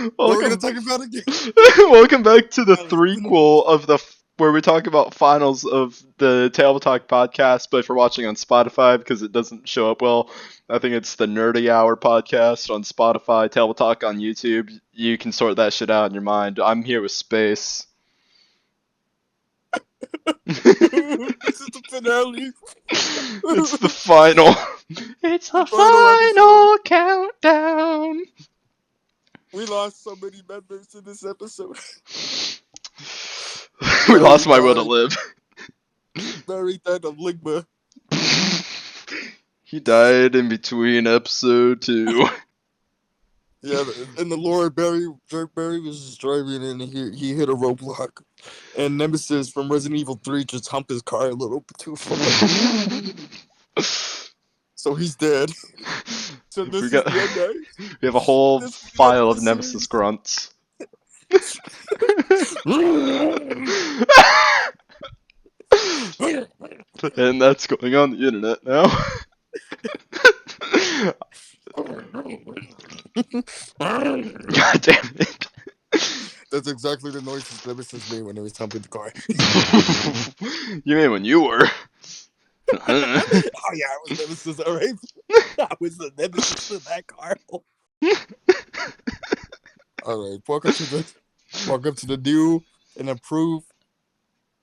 What we're Welcome, gonna talk about again? welcome back to the Finals. threequel of where we talk about finals of the Table Talk podcast. But if you're watching on Spotify, because it doesn't show up well, I think it's the Nerdy Hour podcast on Spotify, Table Talk on YouTube. You can sort that shit out in your mind. I'm here with Space. This is the finale. It's the final. It's the Final episode. final countdown. We lost so many members in this episode. We Barry lost my will to died. live. Barry died of ligma. He died in between episode 2. Yeah, in the lore, Barry was just driving and he hit a roadblock, and Nemesis from Resident Evil 3 just humped his car a little bit too far, so he's dead. So this is the end, guys. We have a whole This is the end file of of the Nemesis series. grunts. And that's going on the internet now. God damn it. That's exactly the noises Nemesis made when he was humping the car. You mean when you were? Oh yeah, I was Nemesis, alright? I was the Nemesis in that car. Alright, welcome to the new and improved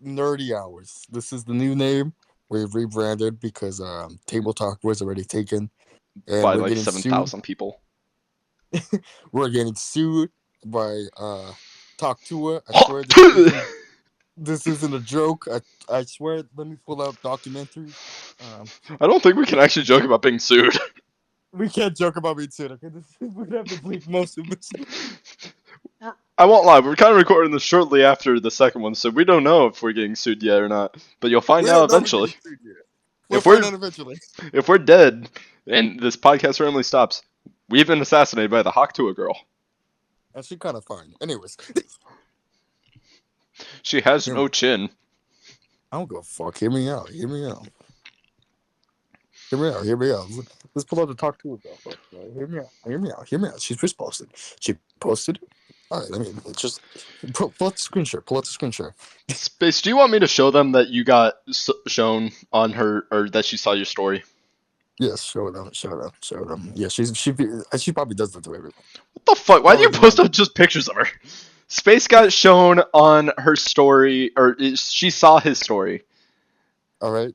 Nerdy Hours. This is the new name. We've rebranded because Table Talk was already taken, and By we're like getting sued. 7,000 people. We're getting sued by Talk Tua. I swear this isn't a joke. I swear. Let me pull out documentaries. I don't think we can actually joke about being sued. We can't joke about being sued. Okay, we're gonna have to bleep most of this. I won't lie, we're kind of recording this shortly after the second one, so we don't know if we're getting sued yet or not. But you'll find We out don't know if we're eventually. getting sued yet. We'll If find we're out eventually. if we're dead and this podcast randomly stops, we've been assassinated by the Hawktua girl. And she kind of fine. Anyways, She has no chin. I don't give a fuck. Hear me out. Hear me out. Let's pull out the Talk Tua girl. Right? Hear me out. She's just posted. She posted. All right. I mean, just pull out the screen share. Pull out the screen share. Space, do you want me to show them that you got shown on her, or that she saw your story? Yes, show them. Yeah, she probably does that to everyone. What the fuck? Why do you Probably post not. up just pictures of her? Space got shown on her story, or she saw his story. All right.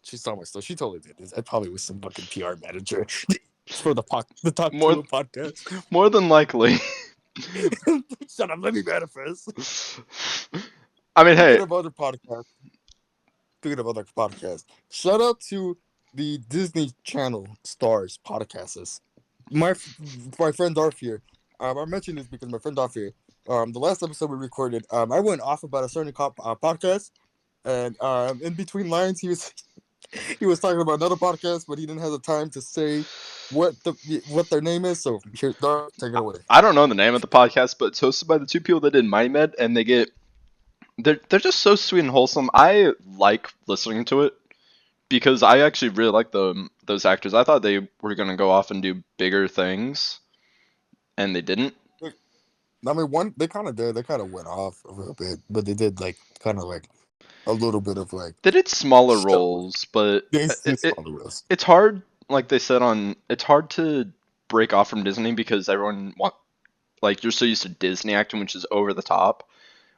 She saw my stuff. She totally did this. I probably was some fucking PR manager for the Talk More- Tua podcast. More than likely. Shut up. Let me manifest. I mean, hey, Speaking of other podcasts, shout out to the Disney Channel Stars podcasts. My friend Darth here. I mentioned this because my friend Darth here. The last episode we recorded, I went off about a certain podcast, and in between lines, he was talking about another podcast, but he didn't have the time to say what their name is. So here, Darth, take it away. I don't know the name of the podcast, but it's hosted by the two people that did Mighty Med, and they're just so sweet and wholesome. I like listening to it because I actually really like those actors. I thought they were gonna go off and do bigger things, and they didn't. I mean, they kind of did. They kind of went off a little bit, but they did kind of a little bit of They did smaller stuff. roles, but it's hard. Like they said it's hard to break off from Disney because you're so used to Disney acting, which is over the top.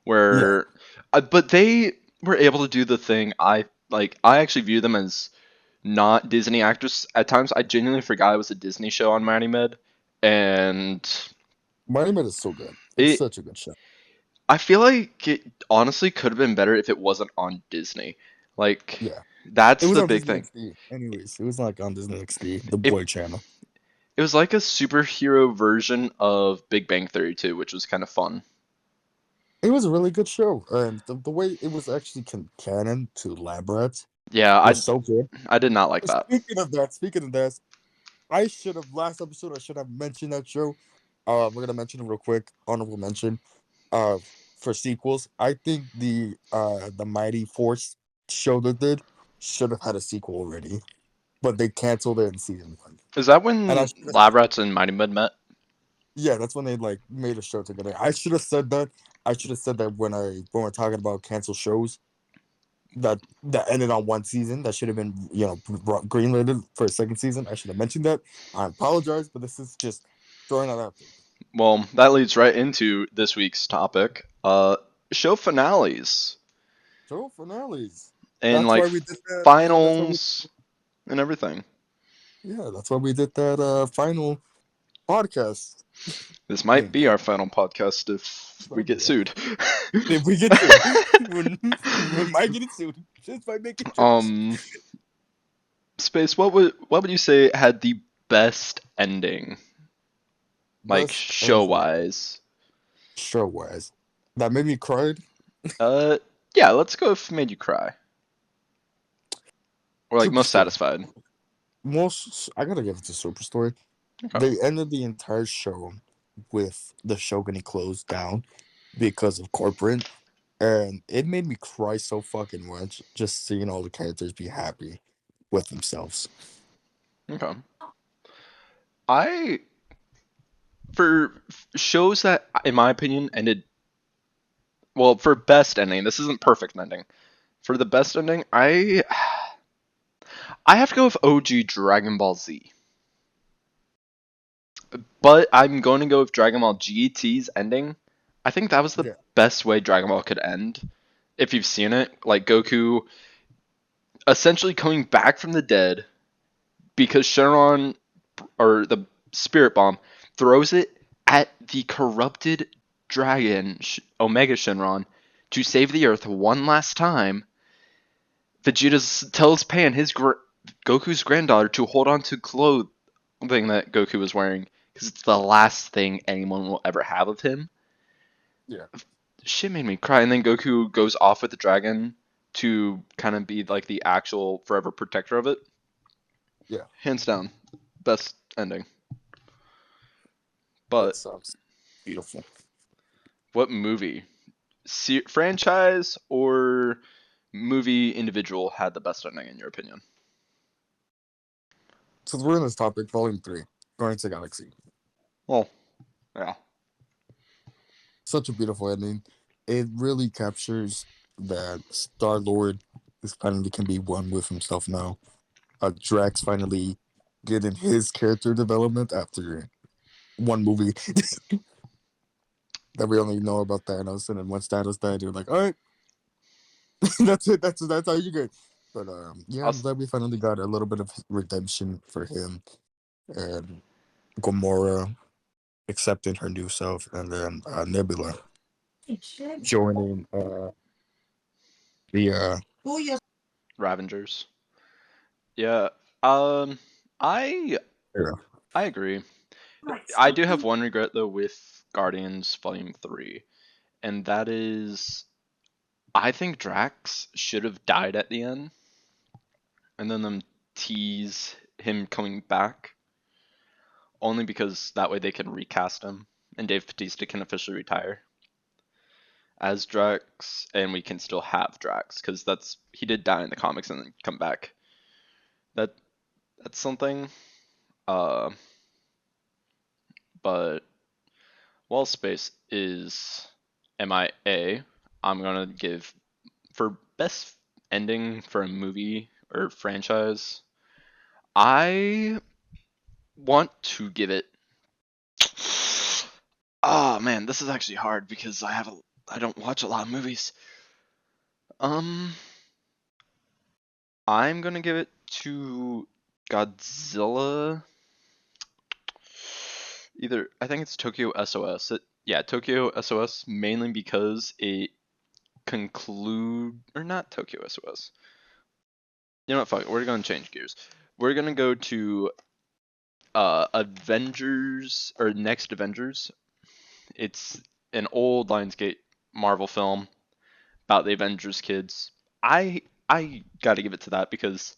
But they were able to do the thing. I actually view them as not Disney actors at times. I genuinely forgot it was a Disney show on Mighty Med, and Mighty Med is so good. It's such a good show. I feel like it honestly could have been better if it wasn't on Disney. Like, Yeah, that's it was the on big Disney thing. XD. Anyways, it was like on Disney XD, the boy channel. It was like a superhero version of Big Bang Theory too, which was kind of fun. It was a really good show, and the way it was actually canon to Lab Rats. Yeah, was so good. I did not like that. Speaking of that, last episode I should have mentioned that show. We're gonna mention it real quick. Honorable mention. For sequels, I think the Mighty Force show they did should have had a sequel already, but they canceled it in season 1. Is that when Lab Rats and Mighty Med met? Yeah, that's when they like made a show together. I should have said that. I should have said that when we're talking about cancel shows that ended on one season. That should have been greenlit for a second season. I should have mentioned that. I apologize, but this is just throwing that out there. Well, that leads right into this week's topic. Show finales Show finales. and That's like why we did that. That's why we finals and everything. yeah. That's why we did that final podcast This might thing. be our final podcast if we get sued. If we get sued, we might get sued just by making jokes. um, Space, what would you say had the best ending, like Best show ending wise? show wise that made me cry. Uh, yeah, let's go if made you cry or like most Superstore. satisfied. Most I gotta give it to Superstore. Okay. They ended the entire show with the show getting closed down because of corporate, and it made me cry so fucking much just seeing all the characters be happy with themselves. Okay. I for shows that, in my opinion, ended well for best ending. This isn't perfect ending. For the best ending, I have to go with OG Dragon Ball Z. But I'm going to go with Dragon Ball GT's ending. I think that was the Yeah, best way Dragon Ball could end. If you've seen it, like Goku essentially coming back from the dead because Shenron, or the Spirit Bomb, throws it at the corrupted dragon, Omega Shenron, to save the Earth one last time. Vegeta tells Pan, Goku's granddaughter, to hold on to clothing that Goku was wearing because it's the last thing anyone will ever have of him. yeah, Shit made me cry. And then Goku goes off with the dragon to kind of be like the actual forever protector of it. yeah. Hands down, best ending. That But sounds beautiful. what movie, franchise, or movie individual had the best ending in your opinion? Since we're in this topic, Volume 3, Guardians of the Galaxy. Well, yeah. Such a beautiful ending. It really captures that Star Lord is finally can be one with himself now. Drax finally getting his character development after one movie that we only know about Thanos, and then once Thanos died, you're like, all right, that's it. That's how you get. But yeah, I'm Us. glad we finally got a little bit of redemption for him and Gamora accepting her new self, and then Nebula joining the Ravengers. Yeah. Um, I yeah. I agree. I do have one regret though with Guardians Volume 3, and that is I think Drax should have died at the end, and then them tease him coming back, only because that way they can recast him, and Dave Bautista can officially retire as Drax, and we can still have Drax, because he did die in the comics and then come back. That that's something. Uh, but while Space is MIA, I'm gonna give for best ending for a movie or franchise. I want to give it. Oh man, this is actually hard because I don't watch a lot of movies. Um, I'm gonna give it to Godzilla. Either I think it's Tokyo SOS. Yeah, Tokyo SOS mainly because it conclude or not Tokyo SOS. You know what? Fuck it. We're gonna change gears. We're gonna go to Avengers or Next Avengers. It's an old Lionsgate Marvel film about the Avengers kids. I got to give it to that because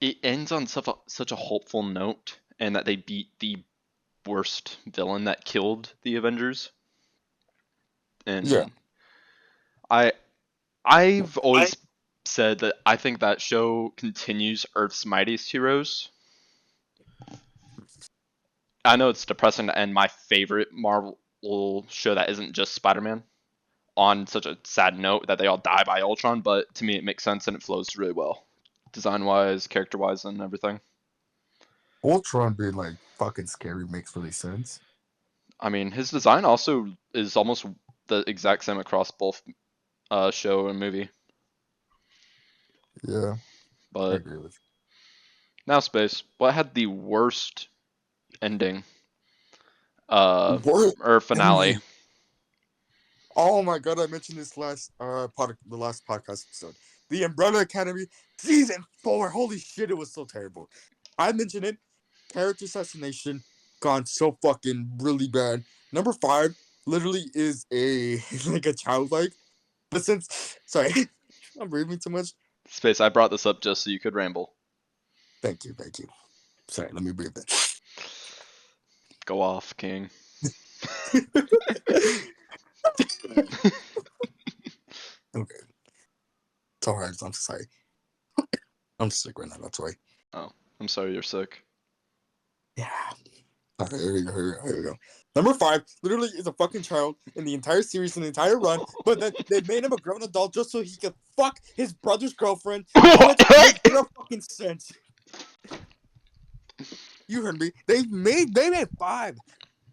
it ends on such a hopeful note, and that they beat the worst villain that killed the Avengers. Yeah. And I I've always said that I think that show continues Earth's Mightiest Heroes. I know it's depressing to end my favorite Marvel show that isn't just Spider-Man on such a sad note that they all die by Ultron, but to me it makes sense and it flows really well, design-wise, character-wise, and everything. Ultron being like fucking scary makes really sense. I mean, his design also is almost the exact same across both show and movie. Yeah, I But agree with you. now, Space, what had the worst ending What or finale? ending? Oh my god, I mentioned this the last podcast episode. The Umbrella Academy season 4. Holy shit, it was so terrible. I mentioned it. Character assassination gone so fucking really bad. Number 5 literally is a like a childlike. But since sorry, I'm breathing too much. Space, I brought this up just so you could ramble. Thank you, thank you. Sorry, let me breathe Go off, King. in. Okay, it's alright. I'm sorry. I'm sick right now. That's why. Oh, I'm sorry you're sick. Yeah. Okay, here we go. Number 5 literally is a fucking child in the entire series, in the entire run, but then they made him a grown adult just so he could fuck his brother's girlfriend, which makes no fucking sense. You heard me. They made 5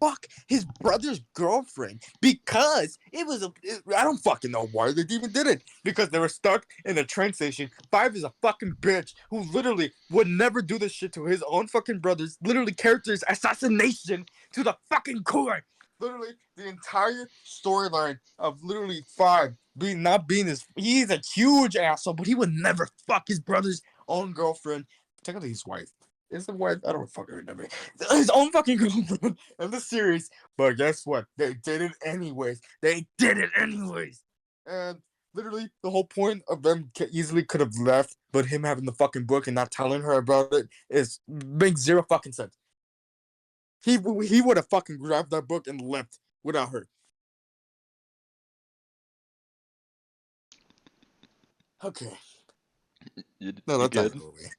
fuck his brother's girlfriend because I don't fucking know why they even did it. Because they were stuck in a train station. 5 is a fucking bitch who literally would never do this shit to his own fucking brothers. Literally characters assassination to the fucking core. Literally the entire storyline of literally 5 not being this. He's a huge asshole, but he would never fuck his brother's own girlfriend. Technically his wife. Is the wife? I don't fucking remember. His own fucking girlfriend in the series. But guess what? They did it anyways. They did it anyways. And literally, the whole point of them easily could have left, but him having the fucking book and not telling her about it is makes zero fucking sense. He would have fucking grabbed that book and left without her. Okay. No, You that's out of good? the way.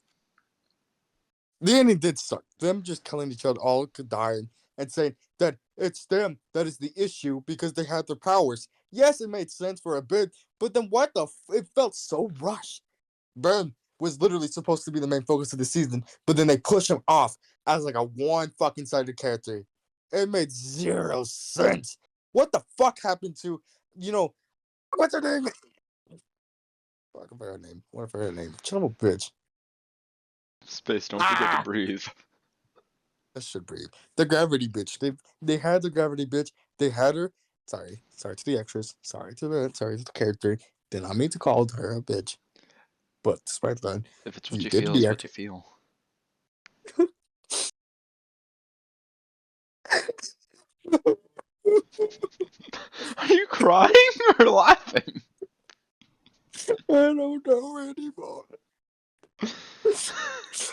The ending did suck. Them just killing each other, all could die, and saying that it's them that is the issue because they had their powers. Yes, it made sense for a bit, but then what the? It felt so rushed. Ben was literally supposed to be the main focus of the season, but then they push him off as like a one fucking sided character. It made zero sense. What the fuck happened to, you know, what's her name? Fuck, I forgot her name. What for her name? Son of a bitch. Space, don't forget to Ah, breathe. that should breathe. The gravity bitch. They had the gravity bitch. They had her. Sorry to the extras. Sorry to the character. Did not mean to call her a bitch. But despite that, If it's what you you did feel, the it's what you extra. feel. Are you crying or laughing? I don't know anymore.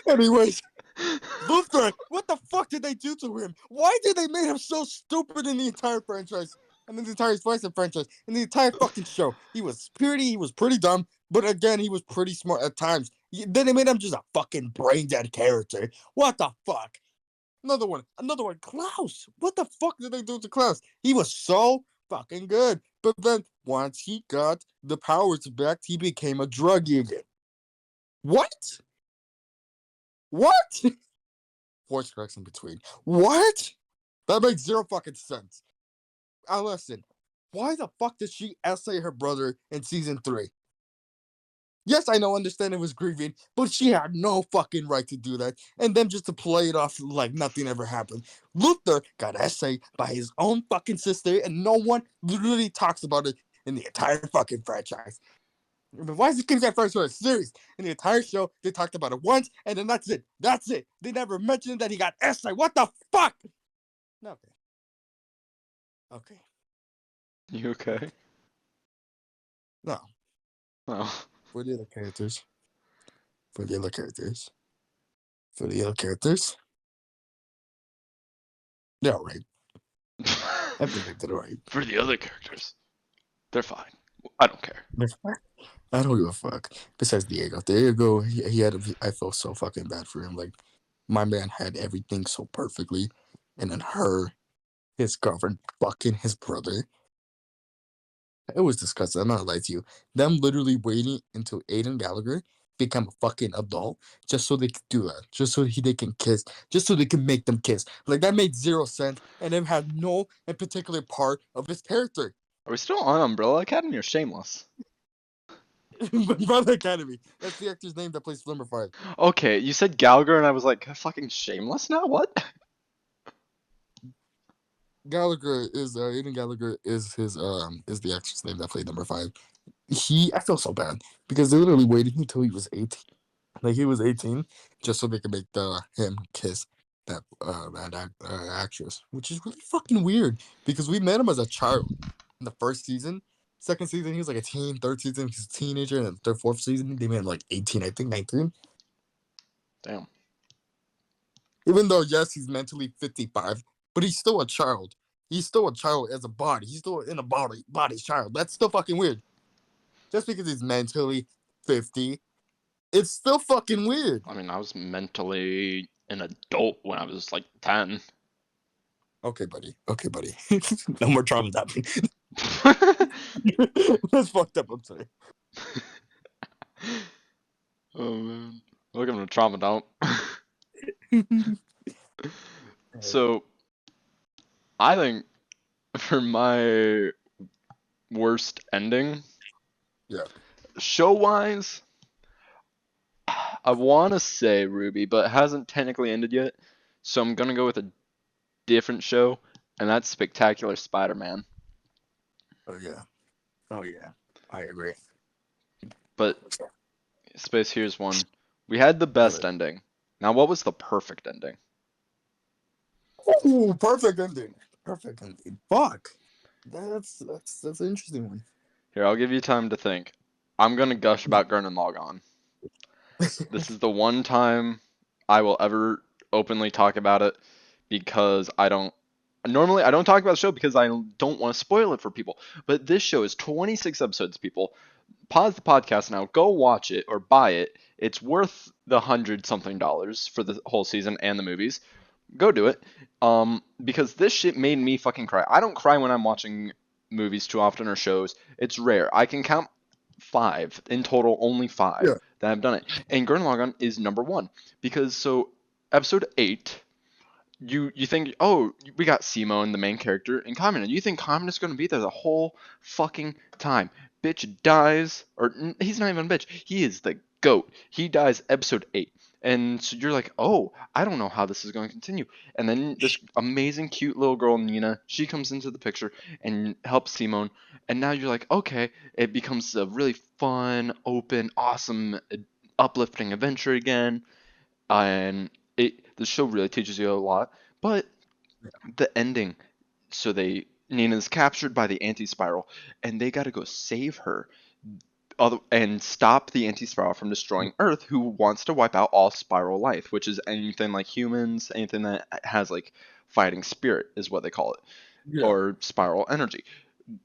Anyways, Luther, what the fuck did they do to him? Why did they make him so stupid in the entire franchise? And in the entire Spice franchise, in the entire fucking show. He was pretty dumb, but again, he was pretty smart at times. Then they made him just a fucking brain dead character. What the fuck? Another one, Klaus. What the fuck did they do to Klaus? He was so fucking good. But then once he got the powers back, he became a druggie again. What? What? Voice cracks in between. What? That makes zero fucking sense. Now listen, why the fuck did she essay her brother in season 3? Yes, I know, understand it was grieving, but she had no fucking right to do that. And then just to play it off like nothing ever happened. Luther got essayed by his own fucking sister, and no one literally talks about it in the entire fucking franchise. But why is it King's first for a series? In the entire show, they talked about it once, and then that's it. That's it. They never mentioned that he got essayed. What the fuck? Okay. Okay. You okay? No. Oh. For the other characters. For the other characters. For the other characters. They're alright. I think they did alright. For the other characters, they're fine. I don't care. I don't give a fuck. Besides Diego. Diego, he had I felt so fucking bad for him. Like, my man had everything so perfectly. and then his girlfriend, fucking his brother. It was disgusting. I'm not gonna lie to you. Them literally waiting until Aiden Gallagher become a fucking adult just so they could do that, just so they can kiss, just so they can make them kiss. Like that made zero sense, and it had no in particular part of his character. Are we still on Umbrella Academy or Shameless? Brother Academy. That's the actor's name that plays number five. Okay, you said Gallagher, and I was like, fucking Shameless now? What? Gallagher is Aiden Gallagher is the actor's name that played number five. I feel so bad because they literally waited until he was 18. Like he was 18 just so they could make him kiss that actress, which is really fucking weird because we met him as a child in the first season. Second season he was like a teen. Third season he's a teenager, and then third, fourth season they made him like 18, I think 19. Damn. Even though yes he's mentally 55, but he's still a child. He's still a child as a body. He's still in a body child. That's still fucking weird. Just because he's mentally 50, it's still fucking weird. I mean, I was mentally an adult when I was like 10. Okay, buddy. Okay, buddy. No more trauma tapping. That's fucked up. I'm sorry. Oh man. Look, I'm a trauma dump. So, I think for my worst ending, Yeah. show wise, I want to say Ruby, but it hasn't technically ended yet. So I'm gonna go with a different show, and that's Spectacular Spider-Man. Oh yeah. Oh yeah. I agree. But Space, here's one. We had the All best right. ending. Now, what was the perfect ending? Ooh, perfect ending. Perfect ending. Fuck. That's an interesting one. Here, I'll give you time to think. I'm gonna gush about Gurren Lagann. This is the one time I will ever openly talk about it because I don't talk about the show because I don't want to spoil it for people. But this show is 26 episodes, people. Pause the podcast now, go watch it or buy it. It's worth the $100 something for the whole season and the movies. Go do it. Because this shit made me fucking cry. I don't cry when I'm watching movies too often or shows. It's rare. I can count five in total, only five Yeah. that I've done it. And Gurren Lagann is number one because so episode 8, you think, oh, we got Simone, the main character, and Kamina. You think Kamina's gonna be there the whole fucking time? Bitch dies, or he's not even a bitch. He is the goat. He dies episode 8, and so you're like, oh, I don't know how this is going to continue. And then this amazing, cute little girl Nina, she comes into the picture and helps Simone, and now you're like, okay, it becomes a really fun, open, awesome, uplifting adventure again, and the show really teaches you a lot. But the ending, so Nina's captured by the anti-spiral, and they got to go save her, and stop the anti-spiral from destroying Earth, who wants to wipe out all spiral life, which is anything like humans, anything that has like fighting spirit is what they call it, Yeah. or spiral energy.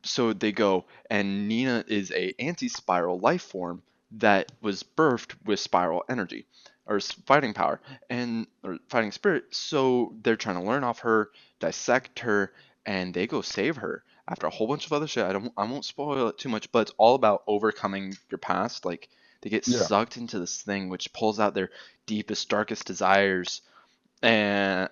So they go, and Nina is a anti-spiral life form that was birthed with spiral energy or fighting power and or fighting spirit. So they're trying to learn off her, dissect her, and they go save her after a whole bunch of other shit. I won't spoil it too much, but it's all about overcoming your past. Like they get Yeah. sucked into this thing which pulls out their deepest, darkest desires and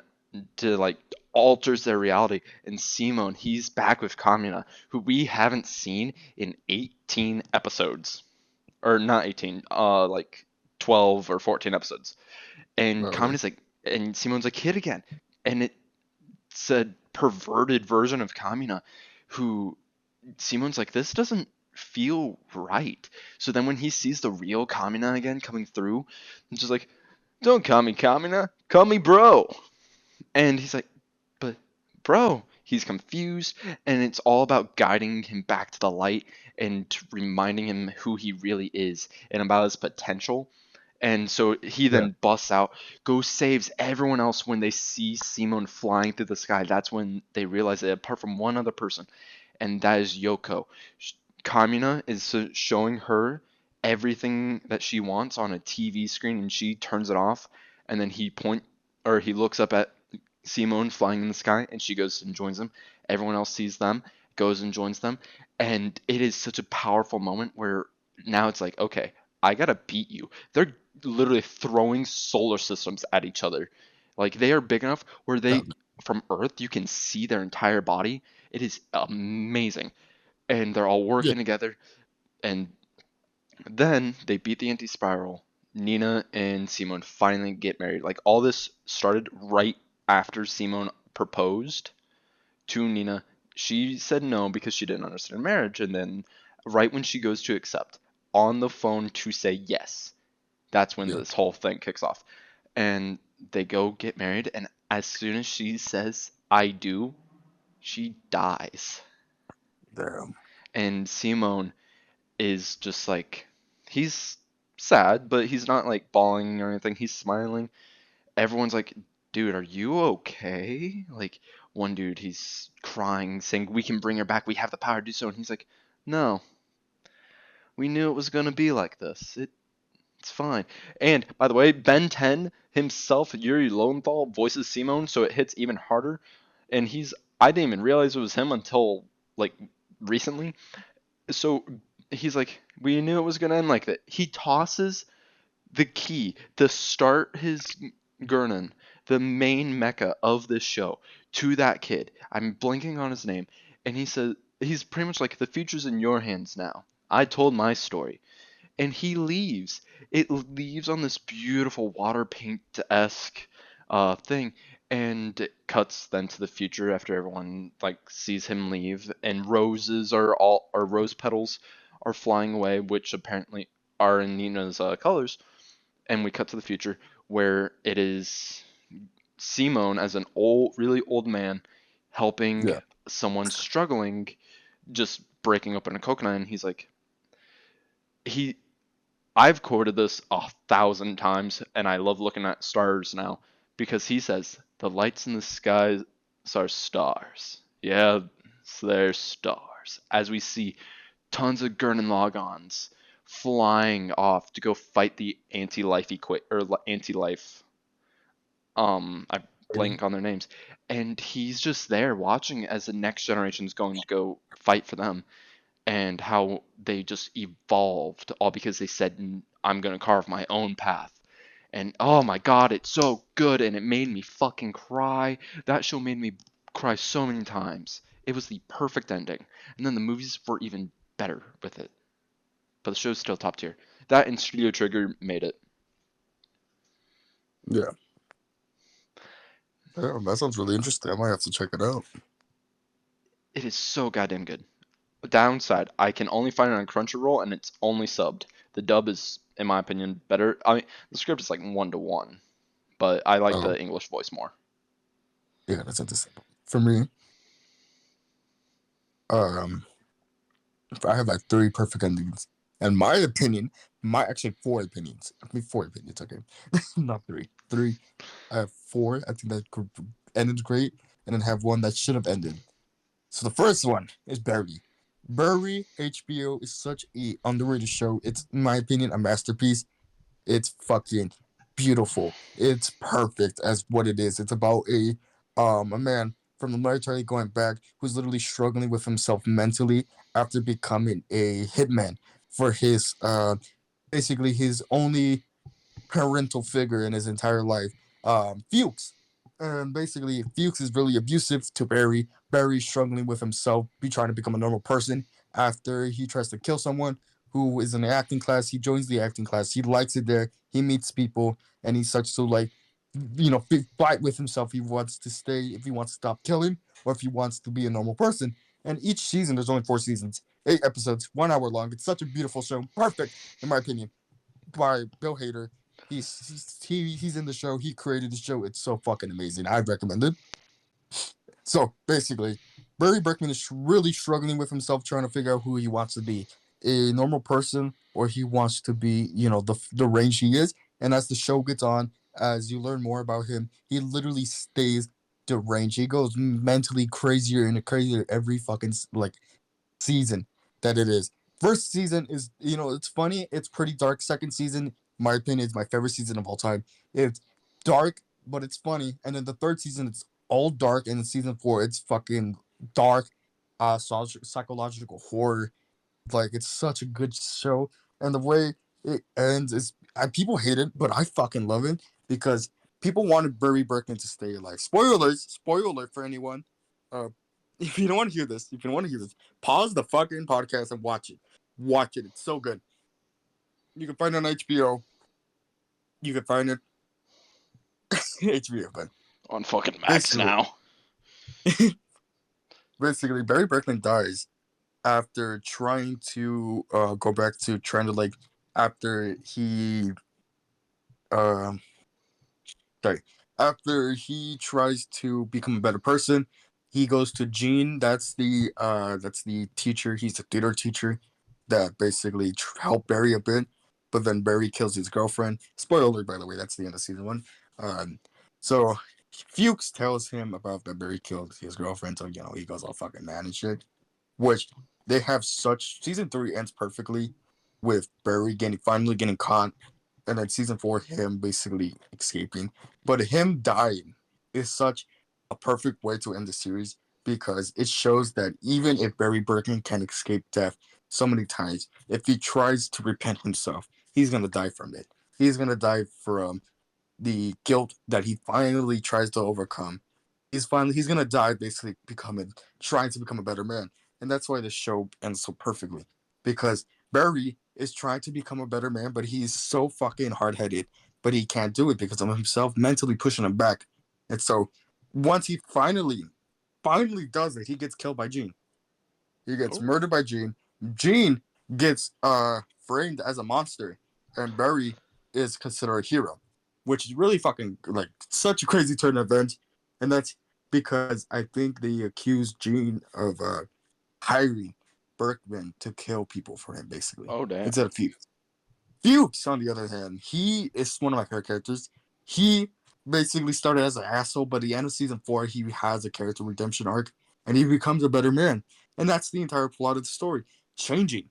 to like alters their reality. And Simon, he's back with Kamina, who we haven't seen in 18 episodes, or not 18, like 12 or 14 episodes. And Okay. Kamina's like, and Simon's a kid again, and it's a perverted version of Kamina, who Simon's like, this doesn't feel right. So then when he sees the real Kamina again coming through, he's just like, don't call me Kamina, call me bro. And he's like, but bro, he's confused, and it's all about guiding him back to the light and reminding him who he really is and about his potential. And so he Yeah. then busts out, goes saves everyone else when they see Simon flying through the sky. That's when they realize that apart from one other person, and that is Yoko. Kamina is showing her everything that she wants on a TV screen, and she turns it off. And then he looks up at Simone flying in the sky, and she goes and joins them. Everyone else sees them, goes and joins them, and it is such a powerful moment where now it's like, okay, I gotta beat you. They're literally throwing solar systems at each other. Like they are big enough where Yeah, they, from Earth, you can see their entire body. It is amazing, and they're all yeah, working together. And then they beat the anti-spiral. Nina and Simone finally get married. Like all this started right after Simone proposed to Nina. She said no because she didn't understand marriage, and then right when she goes to accept on the phone to say yes, that's when yeah. this whole thing kicks off. And they go get married, and as soon as she says I do, she dies. Damn. And Simone is just like, he's sad, but he's not like bawling or anything. He's smiling. Everyone's like, dude, are you okay? Like, one dude, he's crying, saying, we can bring her back. We have the power to do so. And he's like, no, we knew it was going to be like this. It's fine. And by the way, Ben 10 himself, Yuri Lowenthal, voices Simone, so it hits even harder. And I didn't even realize it was him until like recently. So he's like, we knew it was going to end like that. He tosses the key to start his Gurnen, the main mecha of this show, to that kid. I'm blanking on his name. And he says, he's pretty much like, the future's in your hands now. I told my story. And he leaves. It leaves on this beautiful water paint esque thing, and it cuts then to the future after everyone like sees him leave, and rose petals are flying away, which apparently are in Nina's colors, and we cut to the future where it is Simone as an really old man helping Yeah, someone struggling, just breaking open a coconut, and he's like he I've quoted this 1,000 times, and I love looking at stars now because he says the lights in the sky are stars. Yeah, they're stars. As we see tons of Gurnen Logons flying off to go fight the anti-life. I blank on their names, and he's just there watching as the next generation is going to go fight for them, and how they just evolved all because they said, I'm going to carve my own path. And oh my god, it's so good, and it made me fucking cry. That show made me cry so many times. It was the perfect ending. And then the movies were even better with it. But the show's still top tier. That and Studio Trigger made it. yeah. Yeah, that sounds really interesting. I might have to check it out. It is so goddamn good. Downside, I can only find it on Crunchyroll, and it's only subbed. The dub is, in my opinion, better. I mean, the script is like 1-to-1, but I like Oh, the English voice more. yeah, that's interesting. For me, um, I have like three perfect endings. In my opinion, my actually four opinions. I mean, four opinions. Okay, not three. Three. I have four. I think that ended great, and then have one that should have ended. So the first one is Barry. Barry HBO is such a underrated show. It's, in my opinion, a masterpiece. It's fucking beautiful. It's perfect as what it is. It's about a man from the military going back who's literally struggling with himself mentally after becoming a hitman for his basically his only parental figure in his entire life, Fuchs. And basically, Fuchs is really abusive to Barry. Barry's struggling with himself, be trying to become a normal person after he tries to kill someone who is in the acting class. He joins the acting class. He likes it there. He meets people, and he starts to like, fight with himself. He wants to stay, if he wants to stop killing, or if he wants to be a normal person. And each season, there's only 4 seasons, 8 episodes, 1 hour long. It's such a beautiful show, perfect in my opinion, by Bill Hader. He's in the show. He created the show. It's so fucking amazing. I recommend it. So basically, Barry Berkman is really struggling with himself, trying to figure out who he wants to be, a normal person, or he wants to be, the range he is. And as the show gets on, as you learn more about him, he literally stays deranged. He goes mentally crazier and crazier every fucking like season that it is. First season is, it's funny, it's pretty dark. Second season, my opinion, is my favorite season of all time. It's dark, but it's funny. And then the third season, it's all dark. And in season 4, it's fucking dark, psychological horror. Like it's such a good show, and the way it ends is people hate it, but I fucking love it because people wanted Barry Berkman to stay alive. Spoiler alert for anyone. Uh, if you don't want to hear this, pause the fucking podcast and watch it. Watch it. It's so good. You can find it on HBO. You can find it HBO, but On fucking Max basically, now. basically Barry Berkman dies after trying to go back to trying to like after he um sorry, after he tries to become a better person, he goes to Gene. That's the teacher. He's a theater teacher that basically helped Barry a bit, but then Barry kills his girlfriend. Spoiler alert, by the way. That's the end of season 1. Um, so Fuchs tells him about that Barry killed his girlfriend. So he goes all fucking mad and shit. Which they have such season 3 ends perfectly with Barry getting finally getting caught, and then season 4 him basically escaping. But him dying is such a perfect way to end the series because it shows that even if Barry Bergen can escape death so many times, if he tries to repent himself, he's gonna die from it. He's gonna die from the guilt that he finally tries to overcome. He's gonna die basically becoming trying to become a better man. And that's why the show ends so perfectly. Because Barry is trying to become a better man, but he's so fucking hard headed, but he can't do it because of himself mentally pushing him back. And so once he finally does it, he gets killed by Gene. He gets Oh. murdered by Gene. Gene gets framed as a monster, and Barry is considered a hero, which is really fucking like such a crazy turn of events. And that's because I think they accused Gene of hiring Berkman to kill people for him, basically, Oh damn. instead of Fuchs. Fuchs, on the other hand, he is one of my favorite characters. He basically started as an asshole, but at the end of season 4, he has a character redemption arc, and he becomes a better man. And that's the entire plot of the story. Changing.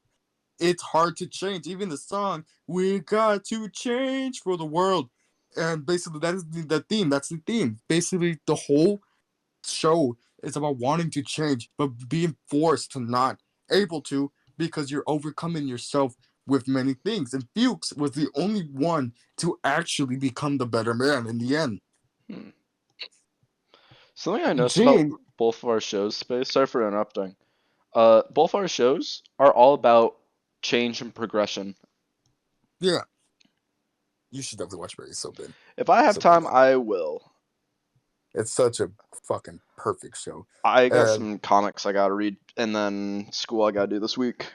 It's hard to change. Even the song, "We got to change for the world." And basically, that is the theme. That's the theme. Basically, the whole show is about wanting to change, but being forced to not able to because you're overcoming yourself with many things. And Fuchs was the only one to actually become the better man in the end. Hmm. Something I noticed about Gene, both of our shows, Space. Sorry for interrupting. Both our shows are all about change and progression. yeah, you should definitely watch Barry. It's so good, If I have so good. time, I will. It's such a fucking perfect show. I got And some comics I gotta read, and then school I gotta do this week.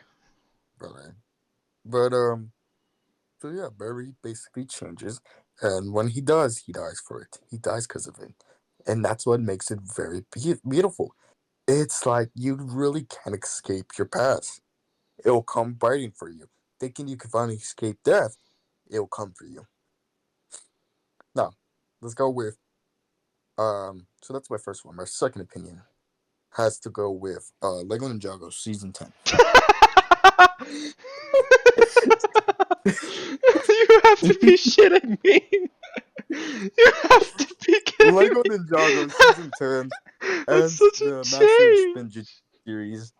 but, but so yeah, Barry basically changes, and when he dies for it. He dies because of it, and that's what makes it very beautiful. It's like you really can't escape your past. It'll come biting for you. Thinking you can finally escape death, it'll come for you. Now, let's go with so that's my first one. My second opinion has to go with Lego Ninjago season 10. You have to be shitting me. You have to be kidding Lego me. Ninjago season 10 That's ends such a the Master Spin change. series.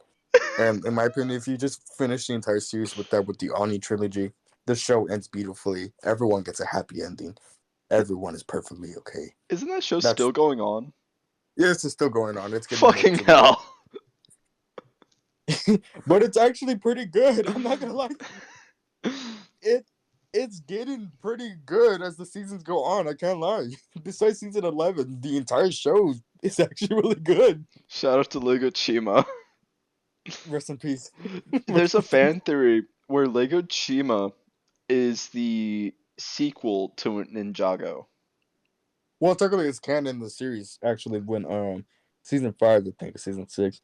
And in my opinion, if you just finish the entire series with that, with the Oni trilogy, the show ends beautifully. Everyone gets a happy ending. Everyone is perfectly okay. Isn't that show That's still going on? Yes, it's still going on. It's getting more Fucking to the end, hell. but it's actually pretty good. I'm not gonna lie. It it's getting pretty good as the seasons go on. I can't lie. Besides season 11, the entire show is actually really good. Shout out to Lego Chima. Rest in peace. There's Rest a in peace. fan theory where Lego Chima is the sequel to Ninjago. Well, technically, it's canon in the series. Actually, when season 5, I think, season 6,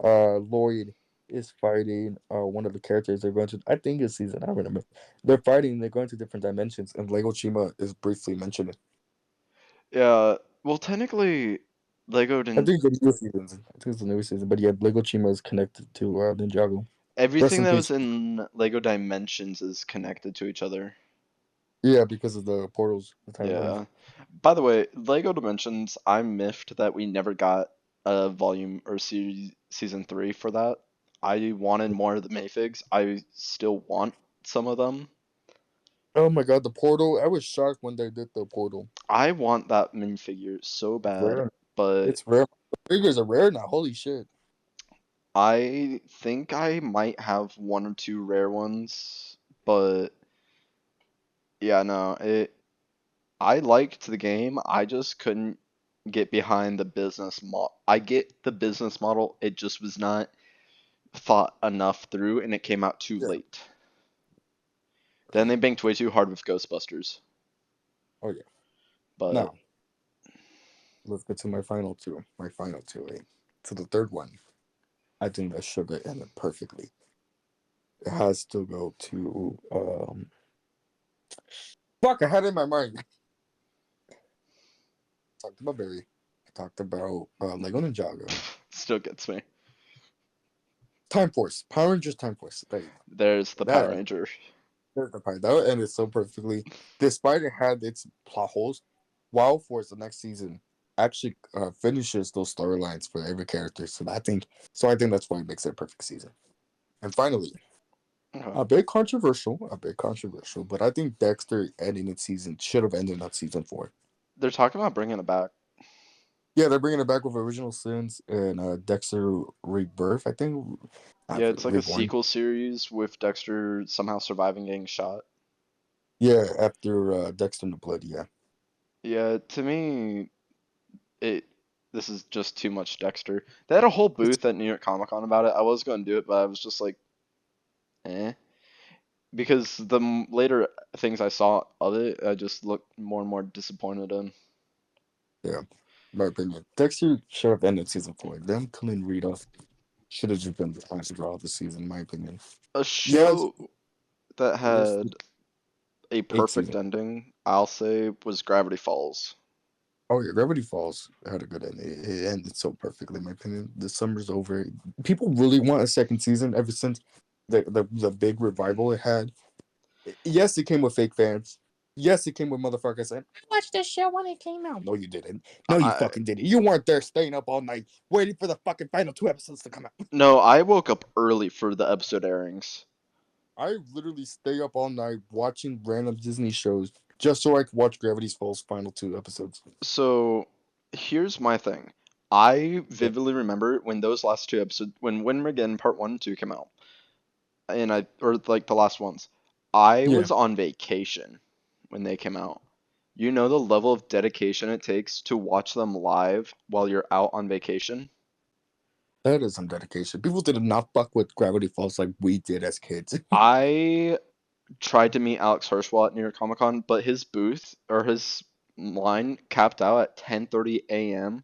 Lloyd is fighting one of the characters. They're going to, I think it's season, I don't remember. They're fighting. They're going to different dimensions, and Lego Chima is briefly mentioned. Yeah, well, technically, Lego I didn't. think it's the new seasons. I think it's the new season. But yeah, Lego Chima is connected to Ninjago. Rest Everything in that peace. was in Lego Dimensions is connected to each other. Yeah, because of the portals, the timelines. Yeah. By the way, Lego Dimensions, I'm miffed that we never got a volume or season 3 for that. I wanted more of the Mayfigs. I still want some of them. Oh my god, the portal! I was shocked when they did the portal. I want that minifigure so It's bad, rare. but It's rare. Figures are rare now. Holy shit! I think I might have one or two rare ones. But yeah, no, I liked the game. I just couldn't get behind the business model. I get the business model. It just was not thought enough through, and it came out too Yeah. late. Then they banked way too hard with Ghostbusters. Oh yeah. But Now let's get to my final two. My final two. To the third one. I think that should have ended perfectly. It has to go to fuck. I had it in my mind. Talked about Barry. I talked about Lego Ninjago. still gets me. Time Force. Power Rangers Time Force. There's the Power That Ranger. there's the part that ended so perfectly. Despite it had its plot holes, Wild Force the next season actually finishes those storylines for every character. I think that's why it makes it a perfect season. And finally, Okay. a bit controversial, but I think Dexter ending its season should have ended on season 4. They're talking about bringing it back. Yeah, they're bringing it back with Original Sins and Dexter Rebirth. I think, Yeah, it's like a Reborn. sequel series with Dexter somehow surviving getting shot. Yeah, after Dexter in the Blood. Yeah, Yeah, to me, it this is just too much Dexter. They had a whole it's booth at New York Comic Con about it. I was going to do it, but I was just like, eh. Because the later things I saw of it, I just looked more and more disappointed in. yeah. My opinion, Dexter should have ended season 4. Them killing Rita should have just been the classic draw of the season, in my opinion. A Yes, show that yes, had a 8 season. perfect ending, I'll say, was Gravity Falls. Oh yeah, Gravity Falls had a good ending. It ended so perfectly, in my opinion. The summer's over. People really want a second season ever since the big revival it had. Yes, it came with fake fans. Yes, it came with motherfuckers saying, I watched this show when it came out. No, you didn't. No, you I fucking didn't. You weren't there staying up all night waiting for the fucking final 2 episodes to come out. no, I woke up early for the episode airings. I literally stay up all night watching random Disney shows just so I could watch Gravity Falls final 2 episodes. So here's my thing. I Yeah. vividly remember when those last two episodes, when Win Again Part 1 and 2 came out, and or like the last ones, I Yeah. was on vacation when they came out. You know the level of dedication it takes to watch them live while you're out on vacation? That is some dedication. People did not fuck with Gravity Falls like we did as kids. I tried to meet Alex Hirschwell at New York Comic Con, but his booth or his line capped out at 10:30 a.m.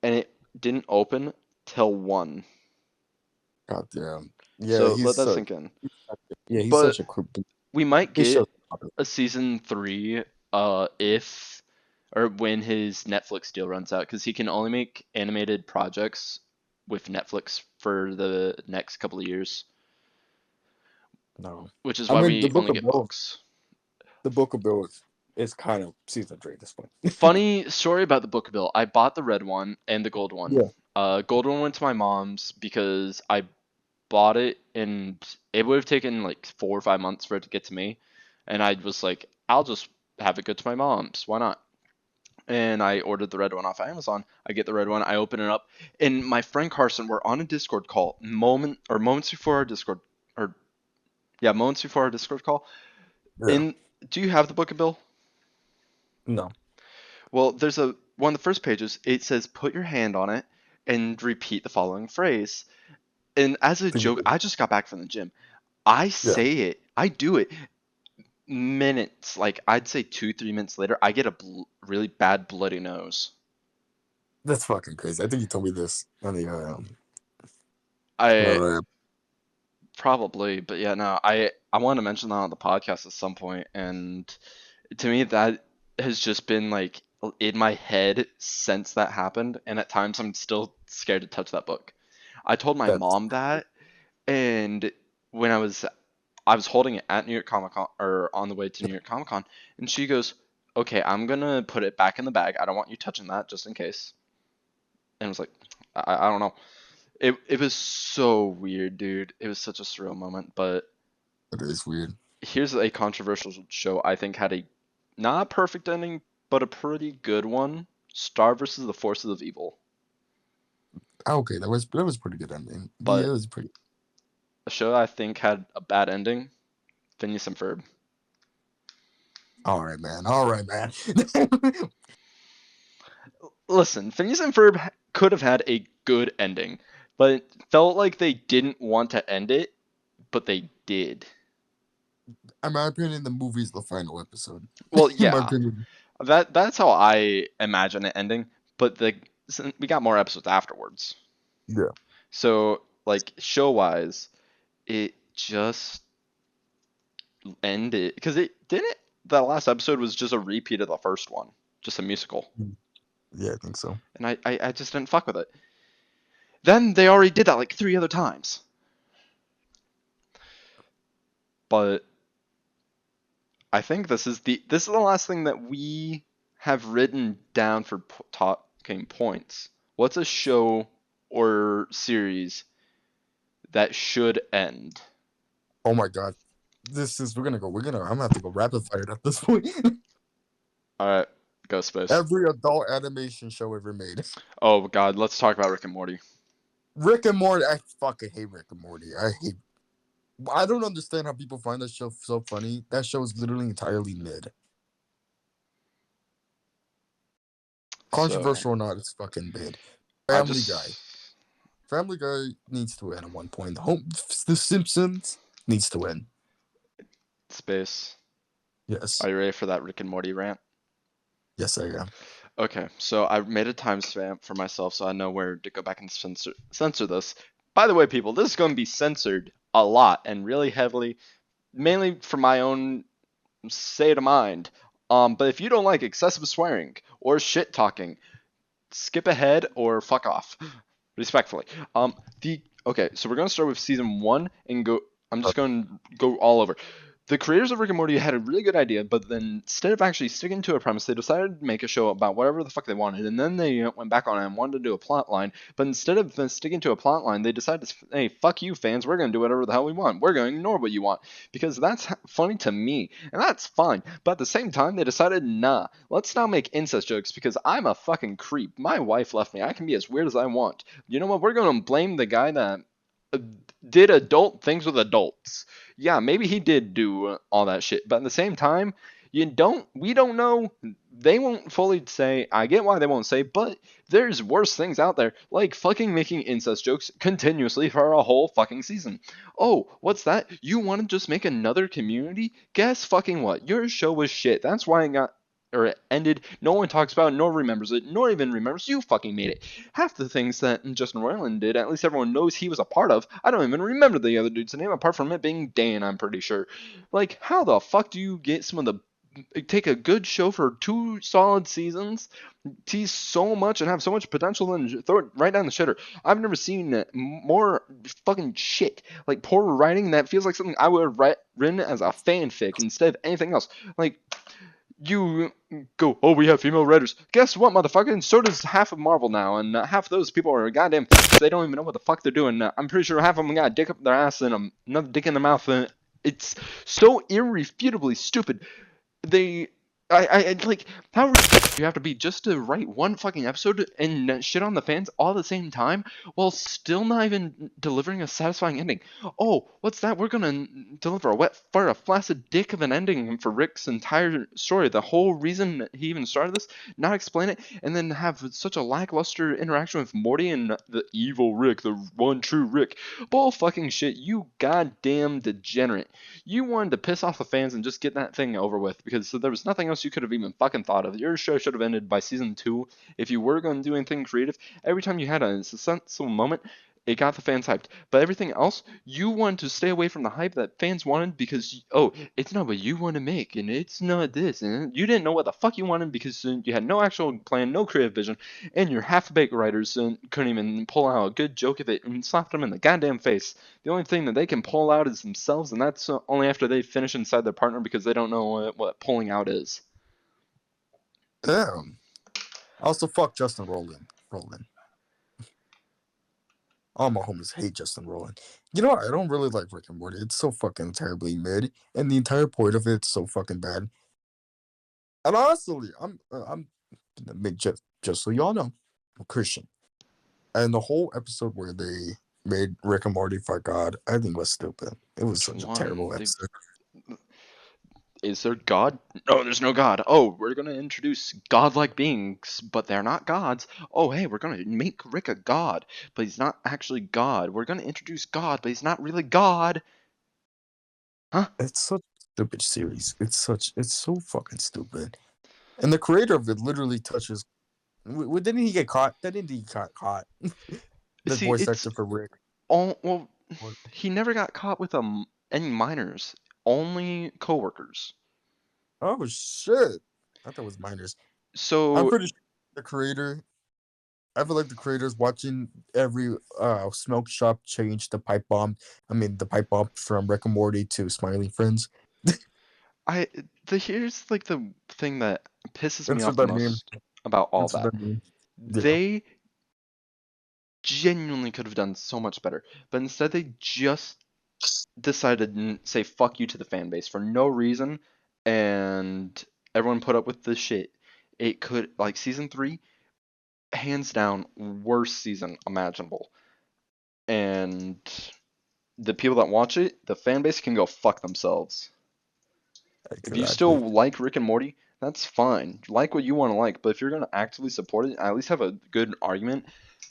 and it didn't open till 1. God damn. Yeah, So let he's that such. sink in. Yeah, he's But such a creep. we might His get show's popular. a season 3 if or when his Netflix deal runs out because he can only make animated projects with Netflix for the next couple of years, No, which is I why mean we only get books. The Book of Bill is kind of season 3 at this point. Funny story about the book bill. I bought the red one and the gold one. Yeah, Gold one went to my mom's because I bought it and it would have taken like 4 or 5 months for it to get to me. And I was like, I'll just have it go to my mom's. Why not? And I ordered the red one off Amazon. I get the red one. I open it up, and my friend Carson, we're on a Discord call moments before our Discord or yeah, moments before our Discord call. yeah. In Do you have the book of Bill? No, Well, there's a one of the first pages. It says, "Put your hand on it and repeat the following phrase." And as a joke, I just got back from the gym. I yeah. say it. I do it. Minutes, like I'd say 2, 3 minutes later, I get a really bad bloody nose. That's fucking crazy. I think you told me this on I the Probably, but yeah, no, I want to mention that on the podcast at some point, and to me that has just been like in my head since that happened, and at times I'm still scared to touch that book. I told my that mom that, and when I was I was holding it at New York Comic Con, or on the way to New York Comic Con, and she goes, "Okay, I'm gonna put it back in the bag. I don't want you touching that, just in case." And I was like, I don't know. It was so weird, dude. It was such a surreal moment. But It is weird. here's a controversial show I think had a not a perfect ending, but a pretty good one. Star versus the Forces of Evil. Okay, that was pretty good ending. Yeah, But it was pretty. a show I think had a bad ending, Phineas and Ferb. All right, man. All right, man. Listen, Phineas and Ferb could have had a good ending, but it felt like they didn't want to end it, but they did. In my opinion, the movie's the final episode. Well, In my yeah, opinion. that's how I imagine it ending. But we got more episodes afterwards, Yeah. so like show wise, it just ended because it didn't. The last episode was just a repeat of the first one, just a musical, Yeah, I think so. and I just didn't fuck with it. Then they already did that like 3 other times, but I think this is the last thing that we have written down for talking points. What's a show or series that should end? Oh my god. I'm gonna have to go rapid fire at this point. All right, go Space. Every adult animation show ever made. Oh God, let's talk about Rick and Morty. Rick and Morty. I fucking hate Rick and Morty. I don't understand how people find that show so funny. That show is literally entirely mid. So Controversial or not, it's fucking mid. I Family Guy. just Family Guy needs to win at one point. The Simpsons needs to win. Space. Yes. Are you ready for that Rick and Morty rant? Yes, I am. Okay, so I made a timestamp for myself so I know where to go back and censor this. By the way, people, this is going to be censored a lot and really heavily, mainly for my own state of mind. But if you don't like excessive swearing or shit talking, skip ahead or fuck off, respectfully. The okay, so we're gonna start with season 1 and go. I'm just going to go all over. The creators of Rick and Morty had a really good idea, but then instead of actually sticking to a premise, they decided to make a show about whatever the fuck they wanted, and then they went back on it and wanted to do a plot line. But instead of sticking to a plot line, they decided to, hey, fuck you, fans, we're going to do whatever the hell we want. We're going to ignore what you want because that's funny to me, and that's fine. But at the same time, they decided, nah, let's not make incest jokes because I'm a fucking creep. My wife left me. I can be as weird as I want. You know what? We're going to blame the guy that did adult things with adults. Yeah, maybe he did do all that shit, but at the same time, we don't know. They won't fully say. I get why they won't say, but there's worse things out there, like fucking making incest jokes continuously for a whole fucking season. Oh, what's that? You want to just make another Community? Guess fucking what? Your show was shit. That's why it got or it ended. No one talks about it, nor remembers it, nor even remembers you fucking made it. Half the things that Justin Roiland did, at least everyone knows he was a part of. I don't even remember the other dude's name apart from it being Dan, I'm pretty sure. Like, how the fuck do you get some of the take a good show for 2 solid seasons, tease so much and have so much potential, and throw it right down the shitter? I've never seen more fucking shit. Like poor writing that feels like something I would have written as a fanfic instead of anything else. Like you go, oh, we have female writers. Guess what, motherfucker? And so does half of Marvel now, and half of those people are goddamn fucks. They don't even know what the fuck they're doing. I'm pretty sure half of them got a dick up their ass and another dick in their mouth. And it's so irrefutably stupid. They, I like how you have to be just to write one fucking episode and shit on the fans all at the same time while still not even delivering a satisfying ending. Oh, what's that? We're gonna deliver a wet fart, a flaccid dick of an ending for Rick's entire story. The whole reason that he even started this, not explain it, and then have such a lackluster interaction with Morty and the evil Rick, the one true Rick. Bull fucking shit, you goddamn degenerate. You wanted to piss off the fans and just get that thing over with because there was nothing else you could have even fucking thought of. Your show should have ended by season 2 if you were going to do anything creative. Every time you had a suspenseful moment, It got the fans hyped. But everything else, you wanted to stay away from the hype that fans wanted because, oh, it's not what you want to make, and it's not this, and you didn't know what the fuck you wanted because you had no actual plan, no creative vision, and your half-baked writers couldn't even pull out a good joke of it and slapped them in the goddamn face. The only thing that they can pull out is themselves, and that's only after they finish inside their partner because they don't know what pulling out is. Damn. Also, fuck Justin Roland. All my homies hate Justin Roland. You know what? I don't really like Rick and Morty. It's so fucking terribly mid, and the entire point of it's so fucking bad. And honestly, I'm just so y'all know, I'm a Christian, and the whole episode where they made Rick and Morty fight God, I think was stupid. It was Which such a one? terrible episode. Is there God? No, there's no God. Oh, we're gonna introduce godlike beings, but they're not gods. Oh, hey, we're gonna make Rick a god, but he's not actually God. We're gonna introduce God, but he's not really God. Huh? It's such a stupid series. It's so fucking stupid. And the creator of it literally touches. Didn't he get caught? Didn't he got caught? The See, voice it's actor for Rick. all well. He never got caught with any minors. Only coworkers. Oh shit! I thought it was minors. I'm So pretty sure the creator. I feel like the creators watching every smoke shop change the pipe bomb. I mean the pipe bomb from Rick and Morty to Smiley Friends. I here's like the thing that pisses me Insert off the that meme. most about all Insert that. that meme. Yeah. They genuinely could have done so much better, but instead they just decided to say fuck you to the fan base for no reason, and everyone put up with this shit. It could like season 3, hands down worst season imaginable, and the people that watch it, the fan base can go fuck themselves. If you still Exactly. like Rick and Morty, that's fine. Like what you want to like, but if you're gonna actively support it, at least have a good argument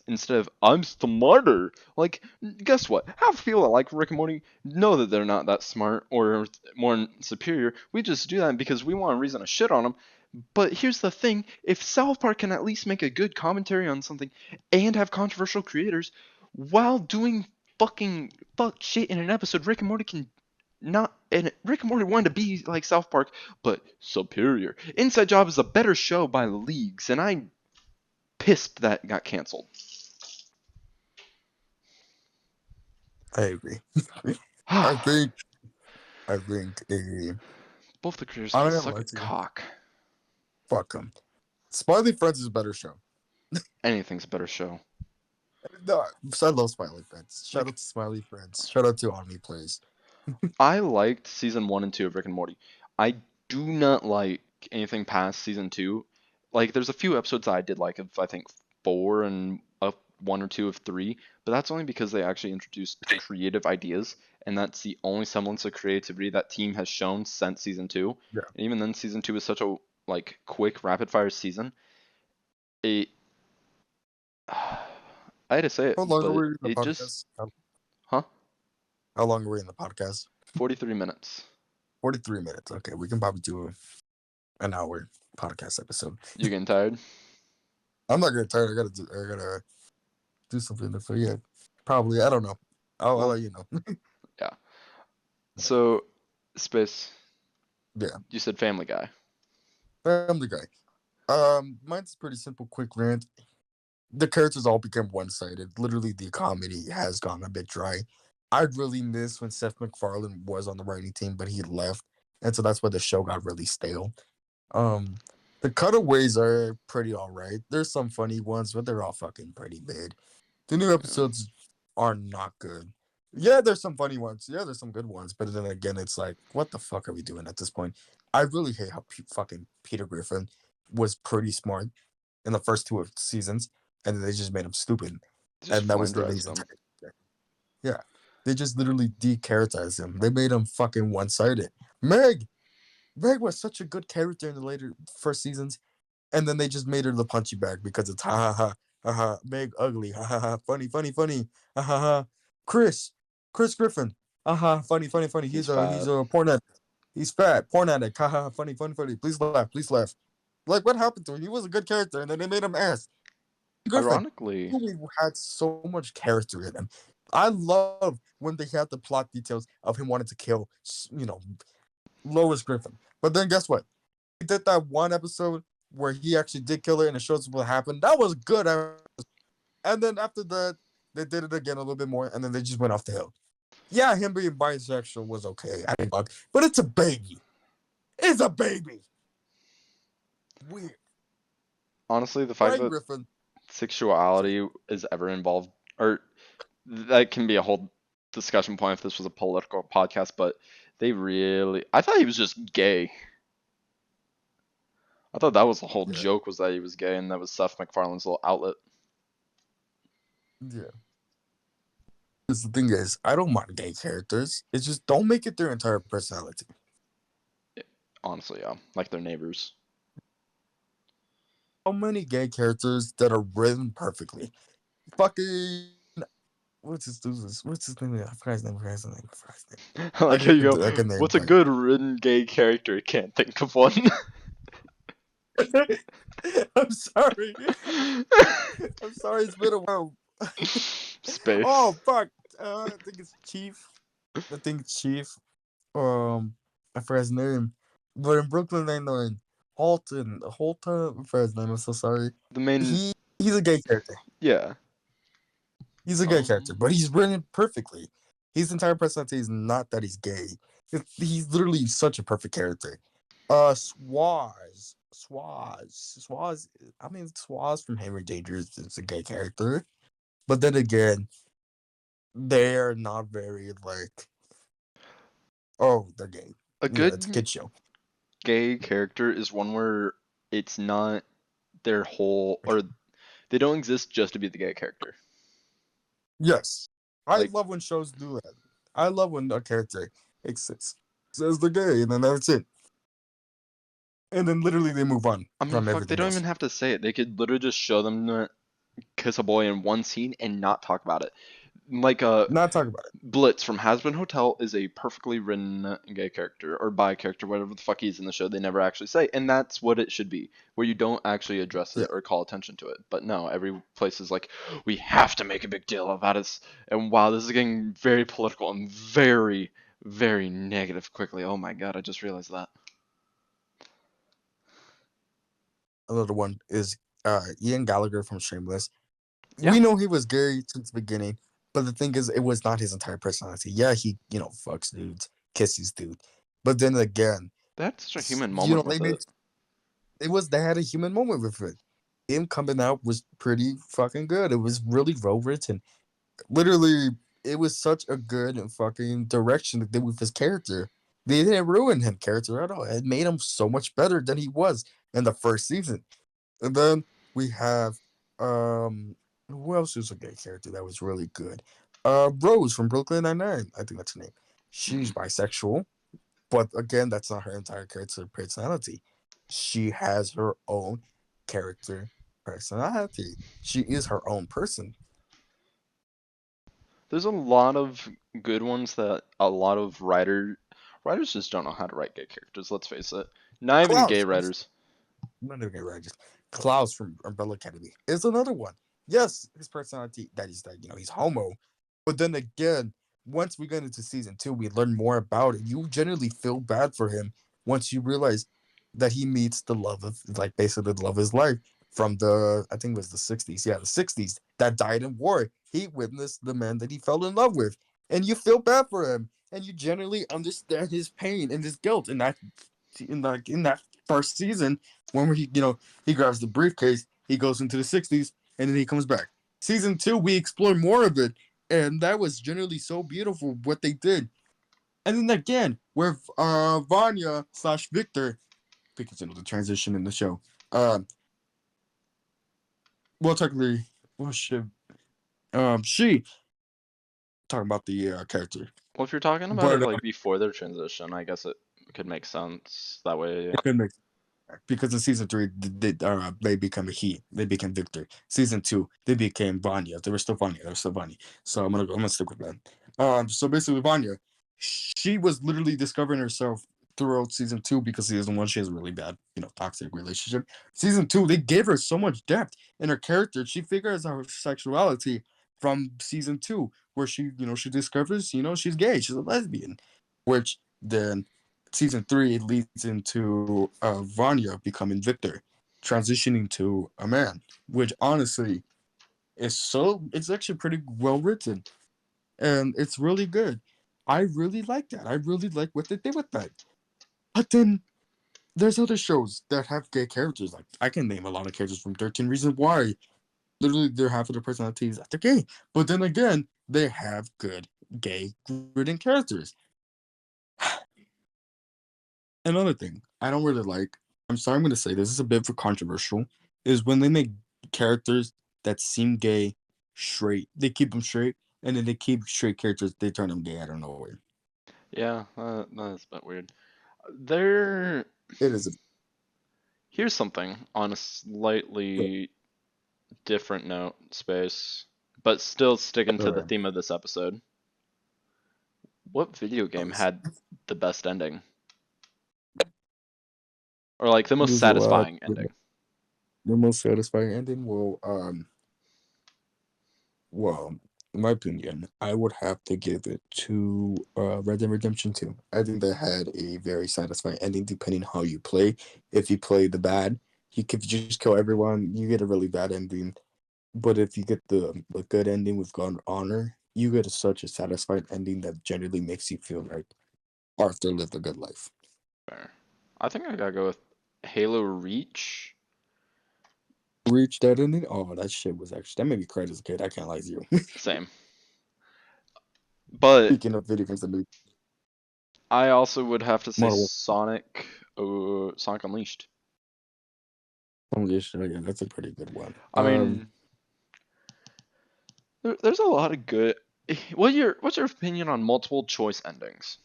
instead of I'm smarter. Like, guess what? Half the people that like Rick and Morty know that they're not that smart or more superior. We just do that because we want a reason to shit on them. But here's the thing: if South Park can at least make a good commentary on something and have controversial creators while doing fuck shit in an episode, Rick and Morty can not and Rick and Morty wanted to be like South Park, but superior. Inside Job is a better show by leagues, and I'm pissed that got canceled. I agree. I think I think Both the creators I'm can not gonna suck lie a to you. cock. Fuck them. Smiley Friends is a better show. Anything's a better show. No, I love Smiley Friends. Shout out Like, to Smiley Friends. Shout out to Omni Plays. I liked season 1 and 2 of Rick and Morty. I do not like anything past season 2. Like, there's a few episodes I did like of, I think, 4 and up 1 or 2 of 3, but that's only because they actually introduced creative ideas, and that's the only semblance of creativity that team has shown since season 2. Yeah. And even then, season 2 is such a, like, quick, rapid-fire season. It... I had to say How it, long are but we in the it just... podcast? Huh? How long are we in the podcast? 43 minutes. 43 minutes. Okay, we can probably do an hour podcast episode. You getting tired? I'm not getting tired. I gotta do something different. Yeah, probably. I don't know. I'll Well, let you know. yeah. So, Space, Yeah, you said Family Guy. Family Guy. Mine's pretty simple, quick rant. The characters all became one-sided. Literally, the comedy has gone a bit dry. I really miss when Seth MacFarlane was on the writing team, but he left, and so that's why the show got really stale. Um, the cutaways are pretty all right. There's some funny ones, but they're all fucking pretty bad. The new Yeah. episodes are not good. Yeah, there's some funny ones. Yeah, there's some good ones. But then again, it's like, what the fuck are we doing at this point? I really hate how fucking Peter Griffin was pretty smart in the first two seasons, and then they just made him stupid, Just and that was flame literally dries his them. entire. Yeah, they just literally de-characterized him. They made him fucking one-sided. Meg was such a good character in the later first seasons, and then they just made her the punchy bag because it's ha ha ha ha ha Meg ugly ha ha ha funny funny funny ha ha ha Chris Griffin ha ha funny He's he's fat. a porn addict, he's fat porn addict ha ha funny please laugh, like what happened to him? He was a good character and then they made him ass. Griffin Ironically, really had so much character in him. I love when they had the plot details of him wanting to kill, Lois Griffin. But then guess what? He did that one episode where he actually did kill her and it shows what happened. That was good. And then after that, they did it again a little bit more and then they just went off the hill. Yeah, him being bisexual was okay. I didn't bug, but it's a baby. It's a baby. Weird. honestly, the fact Brian that Griffin. sexuality is ever involved, or that can be a whole discussion point if this was a political podcast, but I thought he was just gay. I thought that was the whole Yeah, joke was that he was gay and that was Seth MacFarlane's little outlet. yeah. Because the thing is, I don't mind gay characters. It's just don't make it their entire personality. Honestly, yeah, like their neighbors. So many gay characters that are written perfectly. Fucking what's his name? I forgot his name. I forgot his name. I like how you I go, can name what's a like good written gay character? Can't think of one. I'm sorry. I'm sorry, it's been a while. Oh Space. fuck. I think it's Chief. I think it's Chief. I forgot his name. But in Brooklyn Nine-Nine, Holton, I forgot his name, I'm so sorry. The main, He's a gay character. yeah. He's a gay character, but he's written perfectly. His entire personality is not that he's gay. He's literally such a perfect character. Swaz. I mean, Swaz from Henry Dangerous is a gay character, but then again, they're not very like, oh, they're gay. A Yeah, it's a good kid show. gay character is one where it's not their whole, or they don't exist just to be the gay character. Yes, I Like, love when shows do that. I love when a character exists, says they're gay, and then that's it. And then literally they move on I mean, from fuck, they everything don't else. even have to say it. They could literally just show them kiss a boy in one scene and not talk about it. Like Not talk about it. Blitz from Hazbin Hotel is a perfectly written gay character or bi character, whatever the fuck he's in the show. They never actually say, and that's what it should be, where you don't actually address Yeah, it or call attention to it. But no, every place is like, we have to make a big deal about it. And wow, this is getting very political and very, very negative quickly. Oh my god, I just realized that. another one is Ian Gallagher from Shameless. Yeah, We know he was gay since the beginning, but the thing is, it was not his entire personality. Yeah, he fucks dudes, kisses dudes, but then again, they had such a human moment they with made it. they had a human moment with it. Him coming out was pretty fucking good. It was really well written. Literally, it was such a good fucking direction they did with his character. They didn't ruin him character at all. It made him so much better than he was in the first season. And then we have who else is a gay character that was really good? Rose from Brooklyn Nine-Nine. I think that's her name. She's Mhm. bisexual, but again, that's not her entire character personality. She has her own character personality. She is her own person. There's a lot of good ones that a lot of writers just don't know how to write gay characters. Let's face it. Not even gay Klaus, writers. I'm not even gonna write just Klaus from Umbrella Academy is another one. Yes, his personality that is that he's homo, but then again, once we get into season two, we learn more about it. You generally feel bad for him once you realize that he meets the love of basically the love of his life from the I think it was the 60s. Yeah, the 60s that died in war. He witnessed the man that he fell in love with, and you feel bad for him, and you generally understand his pain and his guilt in that first season when he grabs the briefcase, he goes into the 60s, and then he comes back. Season two, we explore more of it, and that was generally so beautiful what they did. And then again, with Vanya slash Victor, because the transition in the show. Well, technically, well, shit. She talking about the character, Well, if you're talking about but it like before their transition, I guess it could make sense that way. it could make because in season three, they become a he. They became Victor. Season two, they became Vanya. They were still Vanya. They were still Vanya. So I'm gonna stick with that. So basically, Vanya, she was literally discovering herself throughout season 2 because season 1 she has a really bad, toxic relationship. Season 2 they gave her so much depth in her character. She figures out her sexuality from season 2, where she discovers she's gay, she's a lesbian, which then season 3 it leads into Vanya becoming Victor, transitioning to a man, which honestly it's actually pretty well written and it's really good. I really like that. I really like what they did with that. But then there's other shows that have gay characters. Like I can name a lot of characters from 13 Reasons Why. Literally, they're half of their personalities that they're gay. But then again, they have good gay written characters. Another thing I don't really like. I'm sorry, I'm going to say this is a bit for controversial. Is when they make characters that seem gay straight. They keep them straight, and then they keep straight characters. They turn them gay out of nowhere. Yeah, that's a bit weird. There, It is a here's something on a bit. slightly different note, Space, but still sticking to the theme of this episode. What video game had the best ending? Or like the most There's a lot. satisfying ending? The most satisfying ending. Well, in my opinion, I would have to give it to Red Dead Redemption 2. I think that had a very satisfying ending, depending how you play. If you play the bad, you could just kill everyone. You get a really bad ending. But if you get the good ending with God honor, you get such a satisfying ending that generally makes you feel like Arthur lived a good life. Fair. I think I gotta go with Halo Reach. Reach that ending. Oh, that shit was actually that made me cry as a kid. I can't lie to you. Same. But Speaking of video games that made I also would have to say Modern Warfare, Sonic Unleashed. yeah, that's a pretty good one. I mean, there's a lot of good. What's your opinion on multiple choice endings?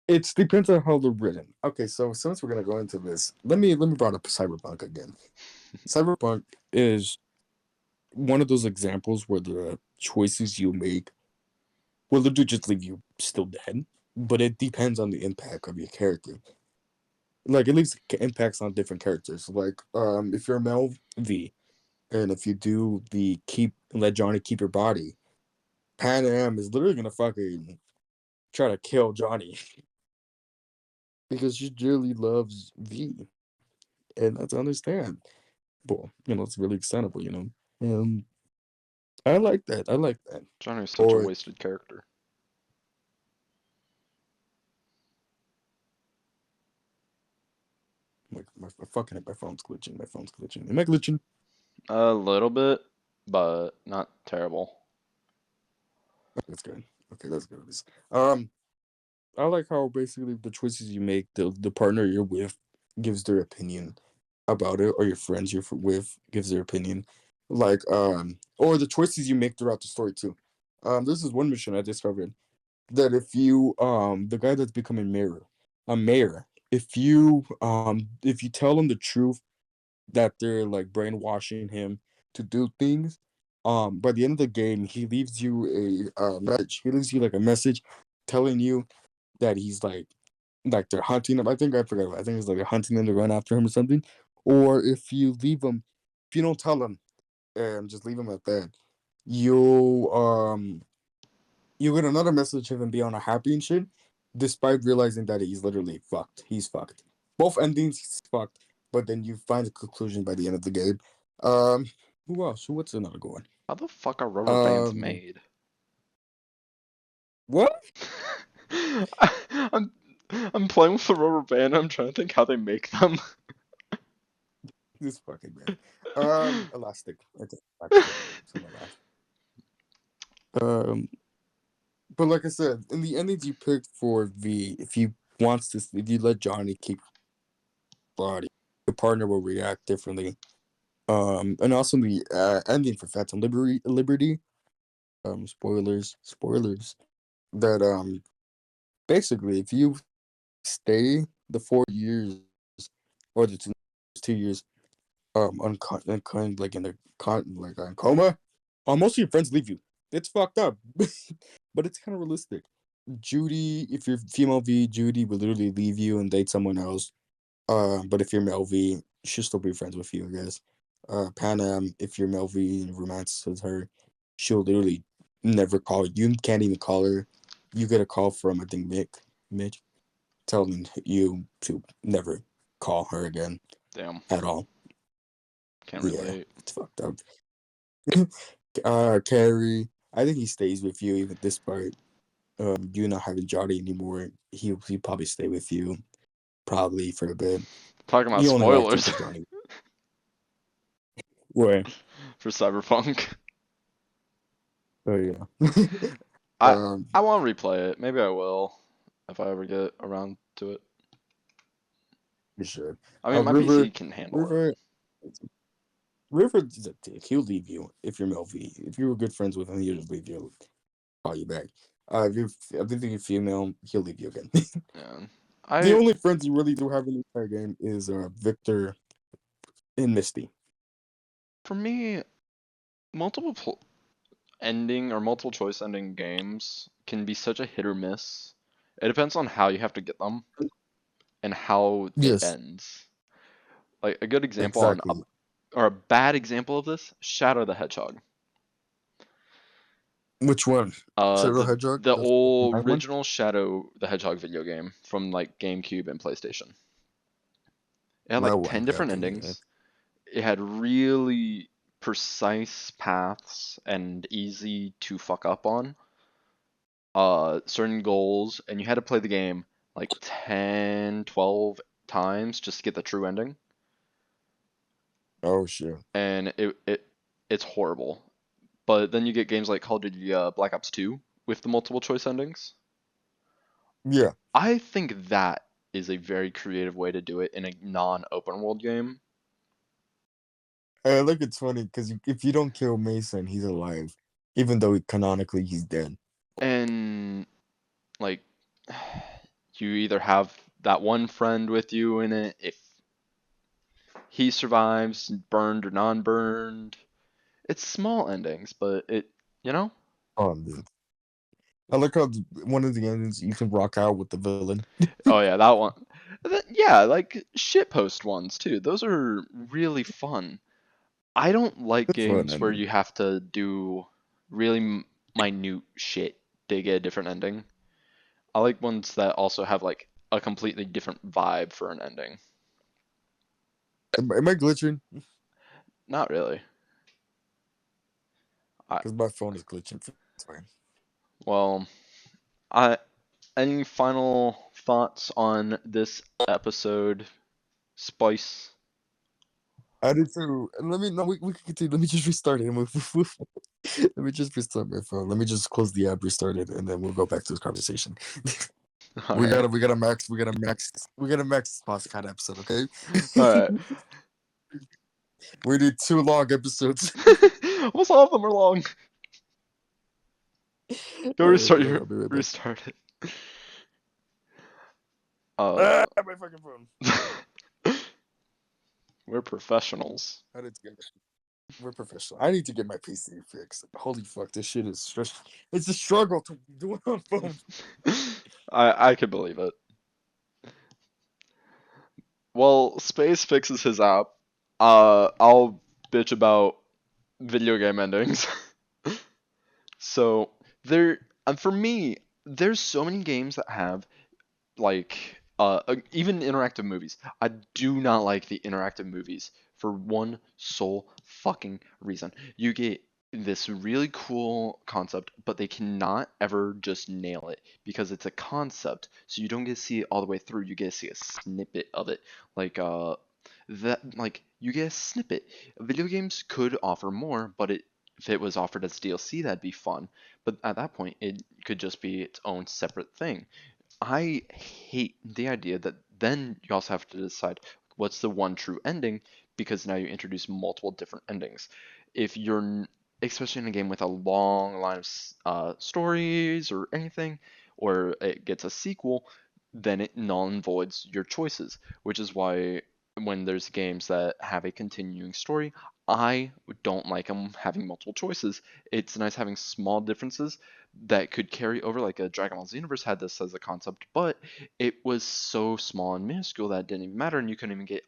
It depends on how they're written. Okay, so since we're gonna go into this, let me bring up Cyberpunk again. Cyberpunk is one of those examples where the choices you make will literally just leave you still dead, but it depends on the impact of your character. Like it leaves impacts on different characters. Like if you're a male V, and if you do the keep let Johnny keep your body, Pan Am is literally gonna fucking try to kill Johnny because she really loves V, and that's understand. But it's really understandable. And I like that. I like that. Johnny's such a Or wasted character. my phone's glitching. My phone's glitching. Am I glitching? A little bit, but not terrible. That's good. Okay, that's good. Um, I like how basically the choices you make, the partner you're with gives their opinion about it, or your friends you're with gives their opinion, like or the choices you make throughout the story too. This is one mission I discovered that if you the guy that's becoming mayor, if you tell him the truth that they're like brainwashing him to do things, by the end of the game he leaves you a message. He leaves you like a message telling you that he's like they're hunting him. I think I forgot. I think it's like they're hunting him to run after him or something. Or if you leave him, if you don't tell him and just leave him at that, you'll you get another message of him being on a happy and shit, despite realizing that he's literally fucked. He's fucked. Both endings, he's fucked. But then you find a conclusion by the end of the game. Um, who else? What's another good one? How the fuck are rubber bands Um, made? what? I'm I'm playing with the rubber band. I'm trying to think how they make them. This fucking man. Elastic. Okay, elastic. Some elastic. Um, but like I said, in the endings you picked for V, if you let Johnny keep body, your partner will react differently. And also the ending for Phantom Liberty. Spoilers. That basically, if you stay the 4 years or the 2 years like in the like on coma, most of your friends leave you. It's fucked up, but it's kind of realistic. Judy, if you're female V, Judy will literally leave you and date someone else. But if you're male V, she'll still be friends with you, I guess. Panam, if you're male V and romances her, she'll literally never call you. You can't even call her. You get a call from I think Mitch, telling you to never call her again Damn, at all. can't Yeah, relate. it's fucked up. Carrie, I think he stays with you even this part. You not having Jody anymore. He'll probably stay with you probably for a bit. Talking about You only liked him spoilers because Johnny. Where? for Cyberpunk. Oh yeah. I um, I want to replay it. Maybe I will if I ever get around to it. you should. I mean, my River, PC can handle it. River, River is a dick. He'll leave you if you're Mel V. If you were good friends with him, he'll just leave you. Call you back. If you're female, he'll leave you again. Yeah. The I only friends you really do have in the entire game is Victor and Misty. For me, multiple ending or multiple choice ending games can be such a hit or miss. It depends on how you have to get them and how it Yes, ends. Like a good example on exactly. or a bad example of this, Shadow the Hedgehog. Which one? Shadow The Hedgehog, the the old nine one. original Shadow the Hedgehog video game from like GameCube and PlayStation. It had That like one 10 got different to me. endings. It had really precise paths and easy to fuck up on certain goals, and you had to play the game like 10, 12 times just to get the true ending. Oh shit. And it's horrible. But then you get games like Call of Duty Black Ops 2 with the multiple choice endings. Yeah. I think that is a very creative way to do it in a non-open world game. I look, it's funny because if you don't kill Mason, he's alive, even though canonically he's dead. And like you either have that one friend with you in it if he survives, burned or non-burned. It's small endings, but you know? Dude. I like how one of the endings you can rock out with the villain. Oh yeah, that one. Yeah, like shitpost ones too. Those are really fun. I don't like It's fun games where ending. you have to do really minute shit to get a different ending. I like ones that also have like a completely different vibe for an ending. Am I glitching? Not really. I Because my phone is glitching. It's fine. well, I any final thoughts on this episode, Spice? I did too. And let me no, we can continue. Let me just restart it. Let me just restart my phone. Let me just close the app, restart it, and then we'll go back to this conversation. All we right. gotta we gotta max we gotta max we gotta max this podcast episode, okay? All right. We need 2 long episodes. Almost all of them are long. Go All right, restart bro. your I'll be right back. restart it. Uh, My fucking phone. we're professionals. I need to get. We're professional. I need to get my PC fixed. Holy fuck, this shit is stress. It's a struggle to do it on phone. I could believe it. Well, Space fixes his app. I'll bitch about video game endings. So there, and for me, there's so many games that have like even interactive movies. I do not like the interactive movies for one sole fucking reason. You get this really cool concept, but they cannot ever just nail it because it's a concept. So you don't get to see it all the way through. You get to see a snippet of it. Like you get a snippet. Video games could offer more, but if it was offered as DLC, that'd be fun. But at that point, it could just be its own separate thing. I hate the idea that then you also have to decide what's the one true ending because now you introduce multiple different endings. If you're, especially in a game with a long line of stories or anything, or it gets a sequel, then it null and voids your choices, which is why when there's games that have a continuing story, I don't like them having multiple choices. It's nice having small differences that could carry over. Like a Dragon Ball Z universe had this as a concept, but it was so small and minuscule that it didn't even matter, and you couldn't even get,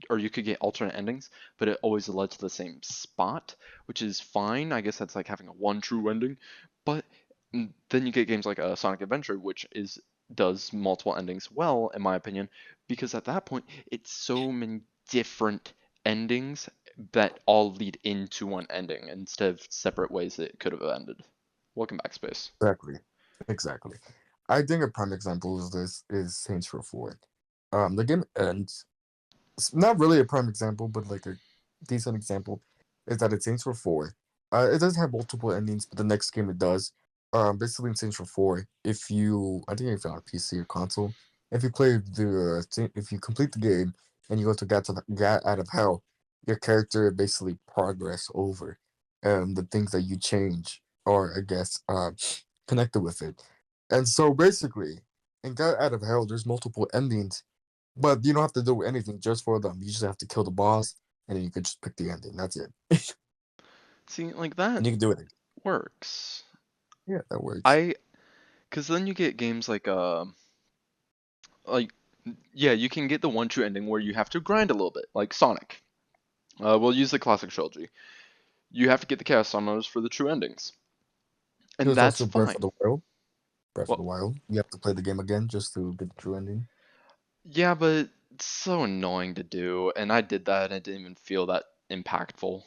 or you could get alternate endings, but it always led to the same spot, which is fine. I guess that's like having a one true ending, but then you get games like Sonic Adventure, which is does multiple endings well, in my opinion, because at that point it's so many different endings that all lead into one ending instead of separate ways it could have ended. Welcome back, Space. Exactly. Exactly. I think a prime example of this is Saints Row 4. The game ends. It's not really a prime example, but like a decent example is that it's Saints Row 4. It does have multiple endings, but the next game it does. Basically in Saints Row 4, if you, I think if you're on PC or console, if you play if you complete the game and you go to get out of hell, your character basically progress over, the things that you change, or I guess connected with it. And so basically, in Get Out of Hell, there's multiple endings, but you don't have to do anything just for them. You just have to kill the boss, and then you can just pick the ending. That's it. See, like that And you can do it. works. Yeah, that works. I, because then you get games like yeah, you can get the one true ending where you have to grind a little bit, like Sonic. We'll use the classic trilogy. You have to get the Chaos Summoners for the true endings, and There's that's also Breath of fine. the Wild. Breath of the Well, Wild. You have to play the game again just to get the true ending. yeah, but it's so annoying to do, and I did that and it didn't even feel that impactful.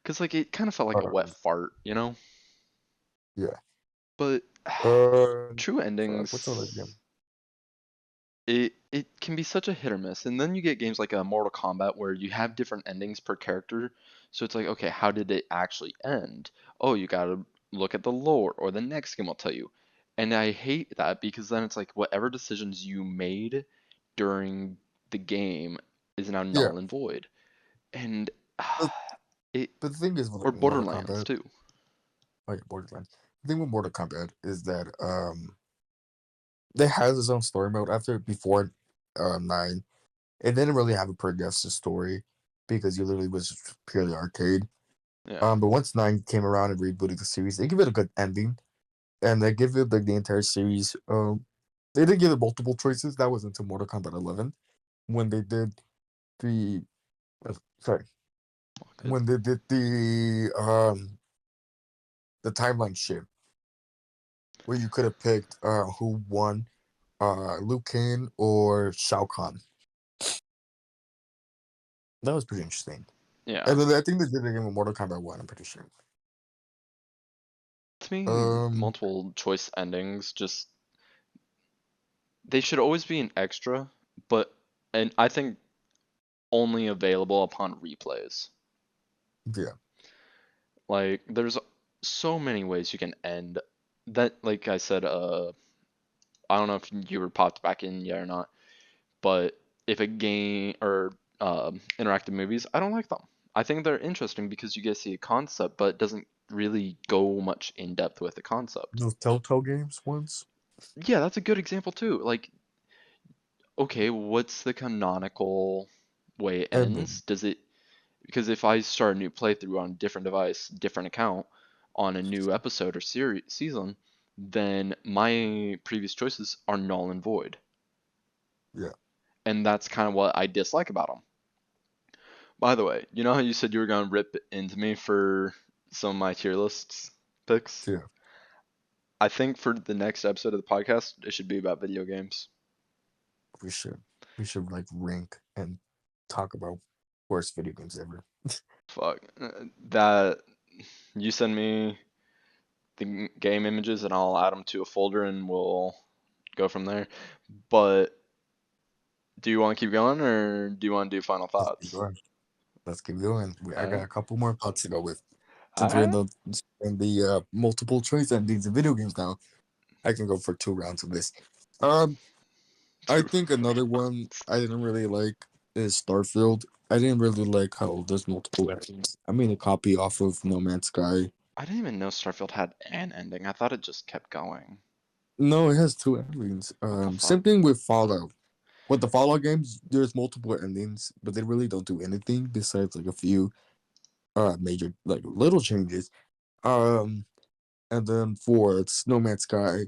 Because, like, it kind of felt like a wet Um, fart, you know? yeah. But Uh, true Fuck. What's other endings, game? it can be such a hit or miss. And then you get games like Mortal Kombat where you have different endings per character. So it's like, okay, how did it actually end? Oh, you gotta look at the lore, or the next game will tell you. And I hate that because then it's like whatever decisions you made during the game is now Yeah. null and void. And But, it, but the thing is with or like Mortal Borderlands Kombat, too. oh yeah, Borderlands. The thing with Mortal Kombat is that it has its own story mode. After before 9, it didn't really have a progressive story because you literally was purely arcade. Yeah. But once 9 came around and rebooted the series, they give it a good ending, and they give it like the entire series. They didn't give it multiple choices. That was until Mortal Kombat 11 when they did the sorry, All good. when they did the timeline shift where you could have picked who won, Liu Kang or Shao Kahn. That was pretty interesting. Yeah. And then I think they did it again with Mortal Kombat 1. I'm pretty sure. To me, Um, multiple choice endings just they should always be an extra, but and I think only available upon replays. yeah, Like there's so many ways you can end that like I said I don't know if you were popped back in yet or not, but if a game or interactive movies, I don't like them. I think they're interesting because you get to see a concept, but it doesn't really go much in depth with the concept. those Telltale games once. Yeah, that's a good example too. Like, okay, what's the canonical way it ends? Ending. Does it because if I start a new playthrough on a different device, different account, on a new episode or series season, then my previous choices are null and void. Yeah, And that's kind of what I dislike about them. By the way, you know how you said you were going to rip into me for some of my tier lists picks? yeah. I think for the next episode of the podcast, it should be about video games. We should. We should like rank and talk about worst video games ever. Fuck. That you send me the game images and I'll add them to a folder and we'll go from there. But do you want to keep going or do you want to do final Let's keep thoughts? going. Let's keep going. I got Alright. a couple more thoughts to go with. Since we're Alright. in the multiple choice endings in video games now, I can go for 2 rounds of this. Um, I Two think another one rounds. I didn't really like is Starfield. I didn't really like how there's multiple endings. I made a copy off of No Man's Sky. I didn't even know Starfield had an ending. I thought it just kept going. No, it has 2 endings. What the fuck? Same thing with Fallout. With the Fallout games, there's multiple endings, but they really don't do anything besides like a few. major like little changes. Um, and then for No Man's Sky,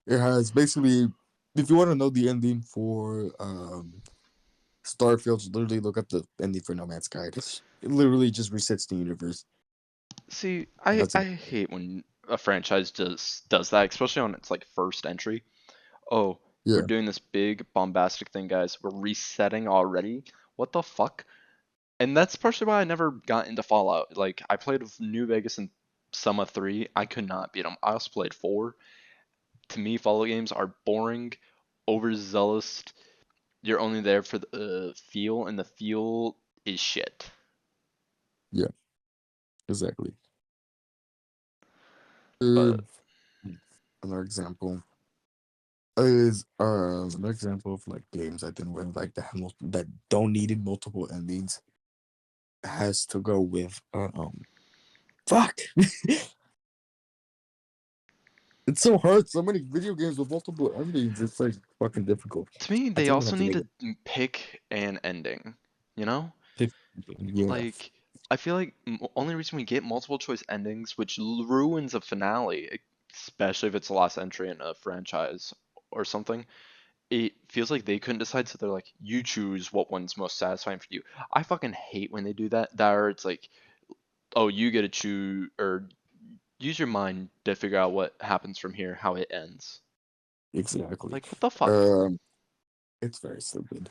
it has basically, if you want to know the ending for Starfield, literally look up the ending for No Man's Sky. It literally just resets the universe, See, and I that's I it. hate when a franchise just does that, especially on its like first entry. Oh, we're Yeah, doing this big bombastic thing, guys. We're resetting already. What the fuck? And that's partially why I never got into Fallout. Like I played with New Vegas and Summa 3. I could not beat them. I also played 4. To me, Fallout games are boring, overzealous. You're only there for the feel, and the feel is shit. yeah, exactly. But Another example is another example of like games I didn't really like that don't needed multiple endings has to go with fuck. It's so hard. So many video games with multiple endings. It's like fucking difficult. to me, I they think I'm gonna also have to need make to pick an ending. You know? it. Yeah, Like, I feel like only reason we get multiple choice endings, which ruins a finale, especially if it's the last entry in a franchise or something, it feels like they couldn't decide, so they're like, you choose what one's most satisfying for you. I fucking hate when they do that. That or it's like, oh, you get to choose or use your mind to figure out what happens from here, how it ends. exactly. Like, what the fuck? Um, it's very stupid.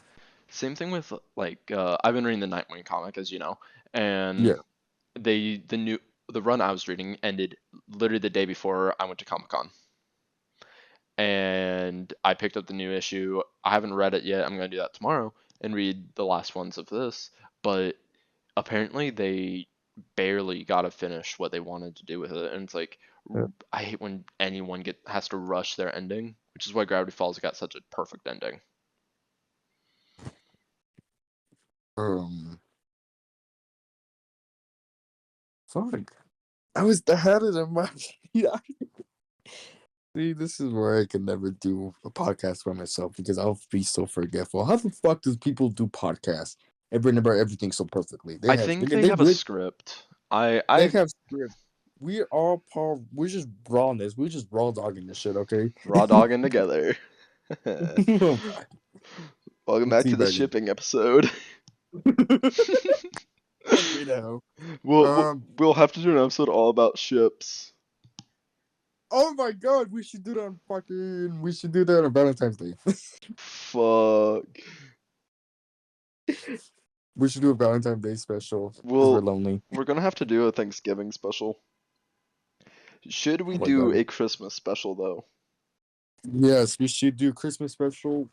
Same thing with like I've been reading the Nightwing comic, as you know, and Yeah. the run I was reading ended literally the day before I went to Comic Con, and I picked up the new issue. I haven't read it yet. I'm gonna do that tomorrow and read the last ones of this. But apparently they barely got to finish what they wanted to do with it, and it's like I hate when anyone has to rush their ending, which is why Gravity Falls got such a perfect ending. Um, fuck. I had it in my. Yeah. See, this is where I can never do a podcast by myself because I'll be so forgetful. How the fuck does people do podcasts and remember everything so perfectly? I think they They have a read script. they I have script. We are part. We're just rawness. We're just raw dogging this shit. Okay. raw dogging together. Oh, Welcome back to the teabagging. shipping episode. Fucking hell. We'll Um. we'll have to do an episode all about ships. Oh my god, we should do that on fucking. We should do that on Valentine's Day. Fuck. We should do a Valentine's Day special because we're We'll lonely. we're gonna have to do a Thanksgiving special. Should we Oh my do god. a Christmas special though? Yes, we should do Christmas special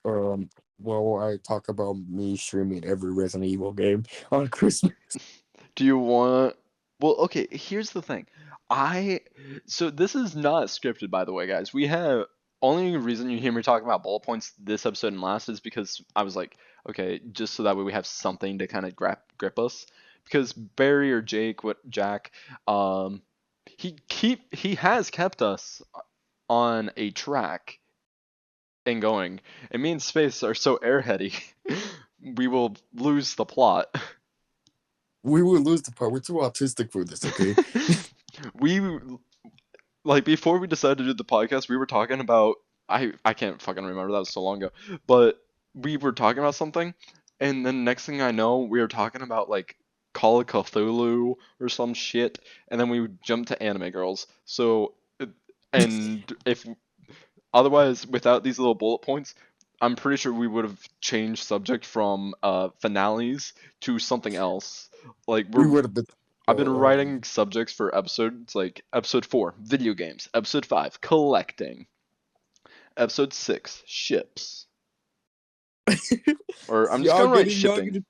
um while I talk about me streaming every Resident Evil game on Christmas. Do you want? Well, okay, here's the thing. I so this is not scripted, by the way, guys. We have only reason you hear me talking about bullet points this episode and last is because I was like, okay, just so that way we have something to kind of grip us. Because Barry or Jake, what Jack, um, he has kept us on a track and going, and me and Space are so airheady, we will lose the plot. We will lose the part. We're too autistic for this, okay? we like before we decided to do the podcast, we were talking about I can't fucking remember, that was so long ago, but we were talking about something, and then next thing I know, we were talking about like Call of Cthulhu or some shit, and then we jumped to anime girls. So, and if otherwise, without these little bullet points, I'm pretty sure we would have changed subject from finales to something else. Like We we're would have been I've been writing subjects for episodes like episode 4, video games, episode 5, collecting, episode 6, ships. Or I'm just y'all gonna write getting shipping.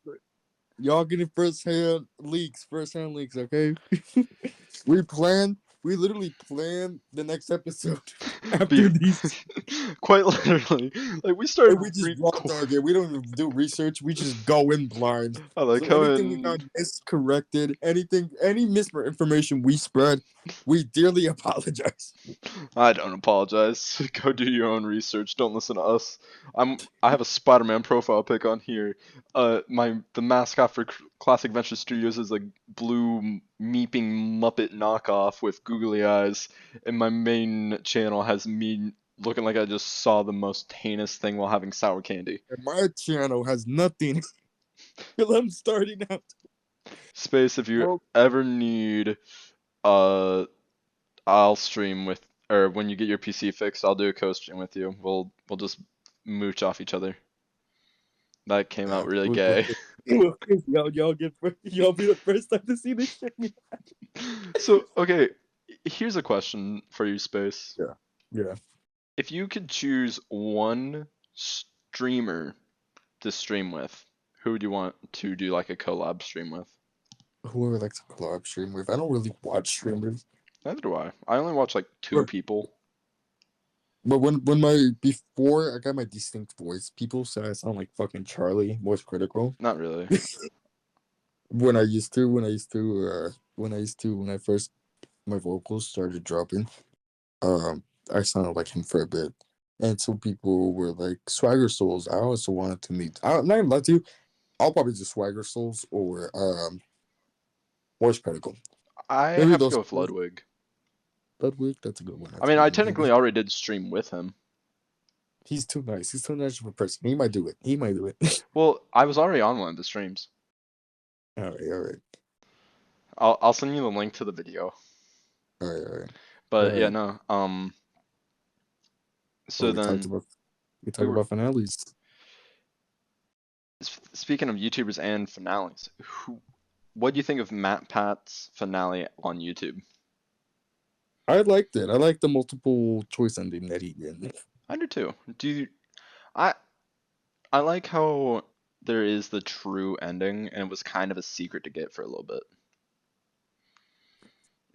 y'all getting first hand leaks, okay? We literally planned the next episode. after Be these. quite literally, like we And started we just raw dog it. We don't even do research. We just go in blind. I like So how anything we in got miscorrected, any misinformation we spread, we dearly apologize. I don't apologize. Go do your own research. Don't listen to us. I have a Spider-Man profile pic on here. The mascot for Classic Venture Studios is a blue meeping Muppet knockoff with googly eyes, and my main channel has me looking like I just saw the most heinous thing while having sour candy. And my channel has nothing till I'm starting out. Space, if you Well, ever need, uh, I'll stream with, or when you get your PC fixed, I'll do a co-stream with you. We'll just mooch off each other. That came out really gay. y'all be the first time to see this shit. So, okay, here's a question for you, Space. Yeah, yeah. If you could choose one streamer to stream with, who would you want to do like a collab stream with? Whoever likes to collab stream with. I don't really watch streamers. Neither do I. I only watch like two But people. but when my before I got my distinct voice, people said I sound like fucking Charlie, voice critical. Not really. When I first my vocals started dropping, I sounded like him for a bit. And so people were like, Swagger Souls. I also wanted to meet. I'm not even allowed to. I'll probably do Swagger Souls or Voice Critical. I Maybe have to those go with two. Ludwig. Ludwig, that's a good one. I That's a mean, good I one. technically already did stream with him. He's too nice. He's too nice of a person. He might do it. He might do it. Well, I was already on one of the streams. All right, all right, I'll send you the link to the video. all right, all right. But yeah, But no. but So then, we talked we were about finales. speaking of YouTubers and finales. What do you think of Matt Pat's finale on YouTube? I liked it. I liked the multiple choice ending that he did. I do too. I I like how there is the true ending, and it was kind of a secret to get for a little bit,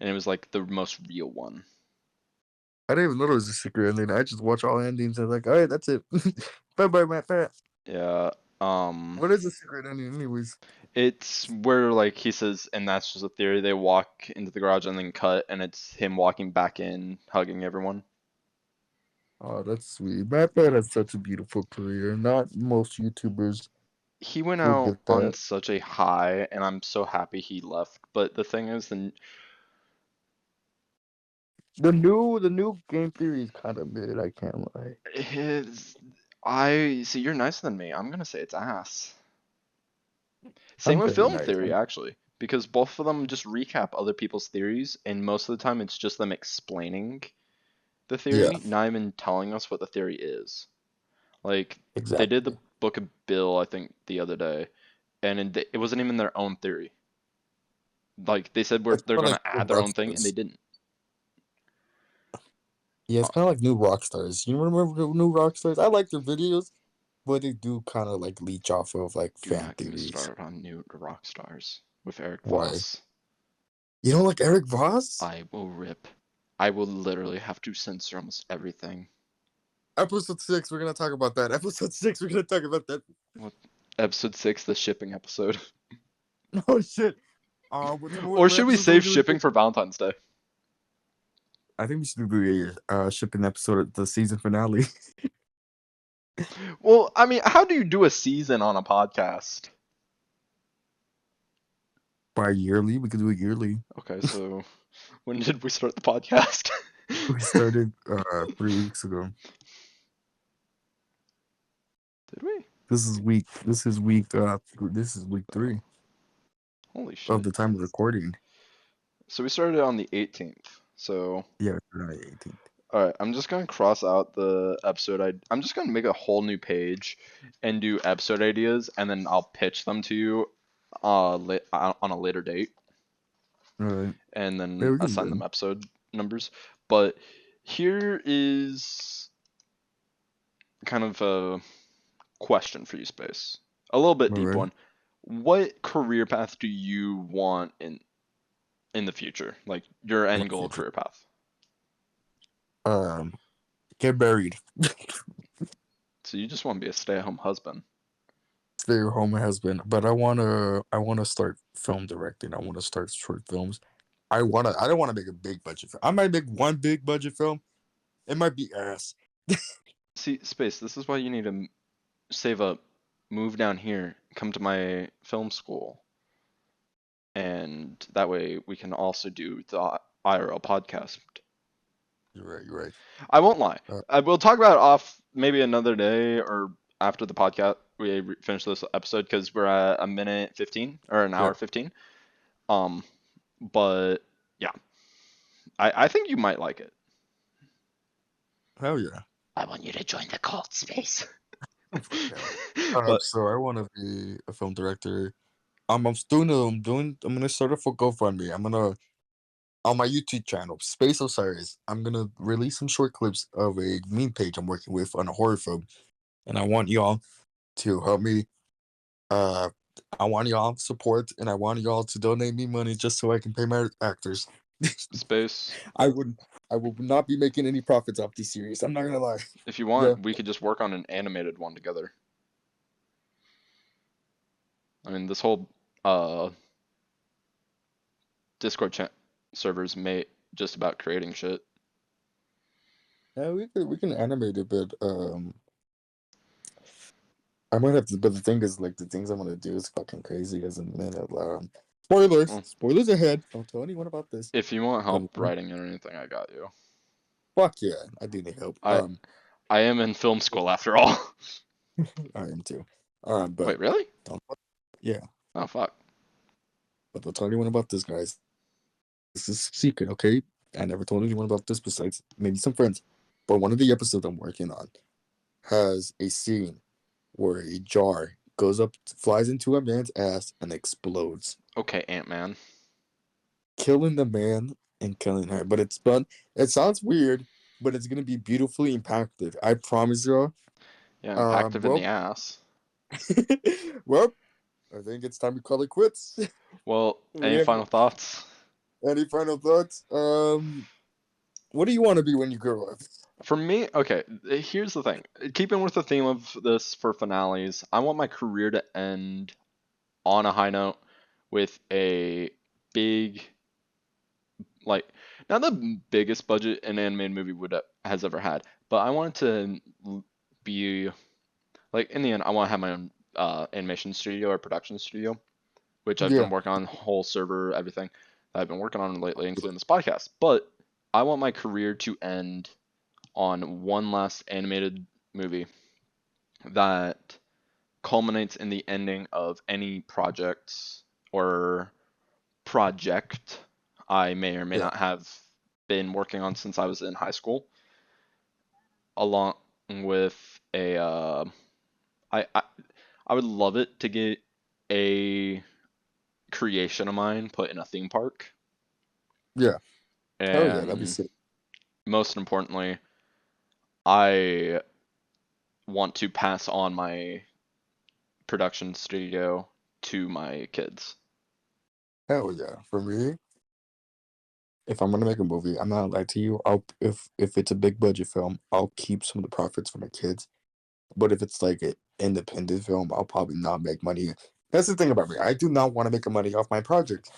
and it was like the most real one. I didn't even know there was a secret ending. I just watch all endings and like, all right, that's it. Bye bye, Matt Pat. Yeah. What is the secret ending, anyways? It's where like he says, and that's just a theory. They walk into the garage and then cut, and it's him walking back in, hugging everyone. Oh, that's sweet. Matt Pat has such a beautiful career. Not most YouTubers He went will out get on that. such a high, and I'm so happy he left. But the thing is, The new game theory is kind of mid. I can't lie. his I see you're nicer than me. I'm gonna say it's ass. Same I'm with very film nice. theory, actually, because both of them just recap other people's theories, and most of the time it's just them explaining the Yeah, theory, not even telling us what the theory is. Like they did the exactly. Book of Bill, I think, the other day, and it wasn't even their own theory. Like they said, It's they're kind of gonna like new add their rock own thing, and they stars. didn't. Yeah, it's Uh, kind of like new rock stars. You remember the new rock stars? I like their videos, but they do kind of like leech off of like do fan not get me theories. started on new rock stars with Eric Why? Voss. You don't like Eric Voss? I will rip. I will literally have to censor almost everything. Episode 6, we're gonna talk about that. Episode 6, we're gonna talk about that. What episode 6, the shipping episode? Oh shit. You know Or what should we episodes are we save doing? shipping for Valentine's Day? I think we should do a shipping episode of the season finale. Well, I mean, how do you do a season on a podcast? By yearly, we could do it yearly. Okay, so when did we start the podcast? We started 3 weeks ago. Did we? This is week 3 Holy of shit. the time of recording. So we started on the 18th. So, Yeah, July 18th. all right, I'm just gonna cross out the episode. I'm just gonna make a whole new page and do episode ideas, and then I'll pitch them to you on a later date, All right. and Yeah, then we can do assign them that. episode numbers. But here is kind of a question for you, Space. A little bit All deep right. one. What career path do you want in the future? Like your In end the goal future. career path? get married, So you just want to be a stay-at-home husband. stay home husband. But I wanna start film directing. I wanna start short films. I don't wanna make a big budget film. I might make one big budget film. It might be ass. See, Space, this is why you need to save up, move down here, come to my film school, and that way we can also do the IRL podcast. You're right. You're right. I won't lie. Uh, I will talk about it off maybe another day or after the podcast we finish this episode because we're at a minute 15 or an yeah. hour 15. Um, but yeah, I think you might like it. Hell yeah. I want you to join the cult, Space. Oh fuck yeah. But So I want to be a film director. I'm gonna start a for GoFundMe. I'm gonna on my YouTube channel, Space Osiris. I'm gonna release some short clips of a meme page I'm working with on a horror film, and I want y'all to help me. Uh, I want y'all support, and I want y'all to donate me money just so I can pay my actors. Space, I would I will not be making any profits off these series. I'm not gonna lie. if you Yeah. want, we could just work on an animated one together. I mean, this whole Discord servers made just about creating shit. Yeah, we can animate it, but I might have to. But the thing is, like, the things I'm gonna do is fucking crazy as a minute. Well, Spoilers ahead. Don't tell anyone about this. if you want But help writing it or anything, I got you. fuck yeah, I do need help. I I am in film school after all. I am too. But Wait, really? don't. Yeah, Oh fuck. but don't tell anyone about this, guys. This is secret, okay? I never told anyone about this besides maybe some friends. But one of the episodes I'm working on has a scene where a jar goes up, flies into a man's ass, and explodes, Okay, Ant-Man. killing the man and killing her. But it's fun. It sounds weird, but it's gonna be beautifully impacted. I promise you. Yeah, impactive in the Well, ass. well, I think it's time we call it quits. Well, We any have final thoughts? any final thoughts? What do you want to be when you grow up? For me, okay, here's the thing. Keeping with the theme of this for finales, I want my career to end on a high note with a big, like, not the biggest budget an animated movie would has ever had, but I want it to be like in the end, I want to have my own animation studio or production studio, which I've Yeah, been working on, whole server, everything that I've been working on lately, including this podcast. But I want my career to end on one last animated movie that culminates in the ending of any projects or project I may or may yeah, not have been working on since I was in high school, along with a I, I I would love it to get a creation of mine put in a theme park, yeah. Hell yeah, that'd be and sick. most importantly, I want to pass on my production studio to my kids. Hell yeah. For me, if I'm gonna make a movie, I'm not gonna lie to you. I'll if it's a big budget film, I'll keep some of the profits for my kids. But if it's like an independent film, I'll probably not make money. That's the thing about me. I do not want to make money off my project.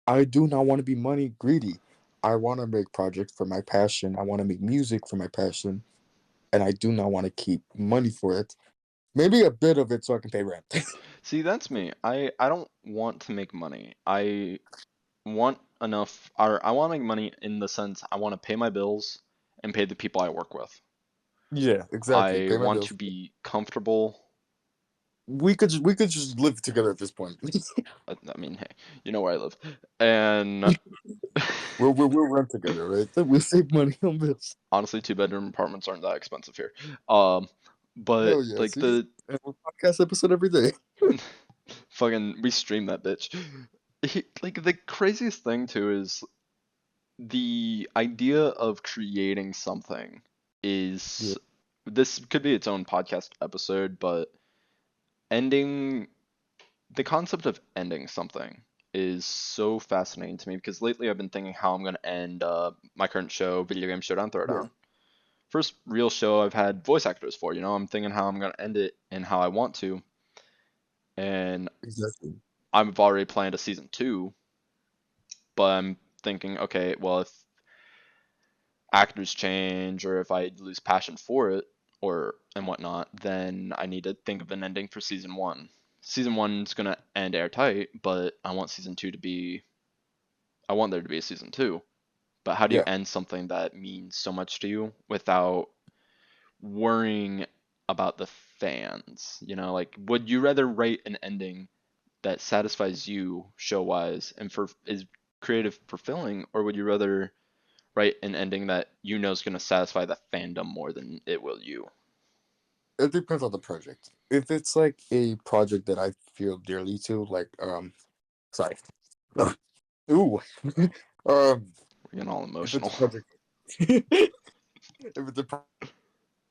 I do not want to be money greedy. I want to make projects for my passion. I want to make music for my passion, and I do not want to keep money for it. Maybe a bit of it so I can pay rent. See, that's me. I don't want to make money. I want enough, or I want to make money in the sense I want to pay my bills and pay the people I work with. Yeah, exactly. I Pay my want bills. to be comfortable. We could just live together at this point. I mean, hey, you know where I live. And We'll rent together, right? We save money on bills. honestly, two-bedroom apartments aren't that expensive here. Um, but Hell yeah! like See, and a podcast episode every day. fucking, we stream that bitch. Like the craziest thing too is the idea of creating something Yeah, is this could be its own podcast episode, but ending the concept of ending something is so fascinating to me because lately I've been thinking how I'm gonna end my current show, Video Game Showdown yeah, Throwdown. first real show I've had voice actors for. I'm thinking how I'm gonna end it and how I want to, and Exactly. I've already planned a season two. But I'm thinking, okay, well, if actors change or if I lose passion for it or and whatnot, then I need to think of an ending for season one. Season one's gonna end airtight, but I want there to be a season two. But how do you Yeah. end something that means so much to you without worrying about the fans? Like, would you rather write an ending that satisfies you show wise and for is creative fulfilling, or would you rather write an ending that is going to satisfy the fandom more than it will you? It depends on the project. If it's like a project that I feel dearly to, like sorry. Ooh. um We're getting all if it's emotional. a project if it's a project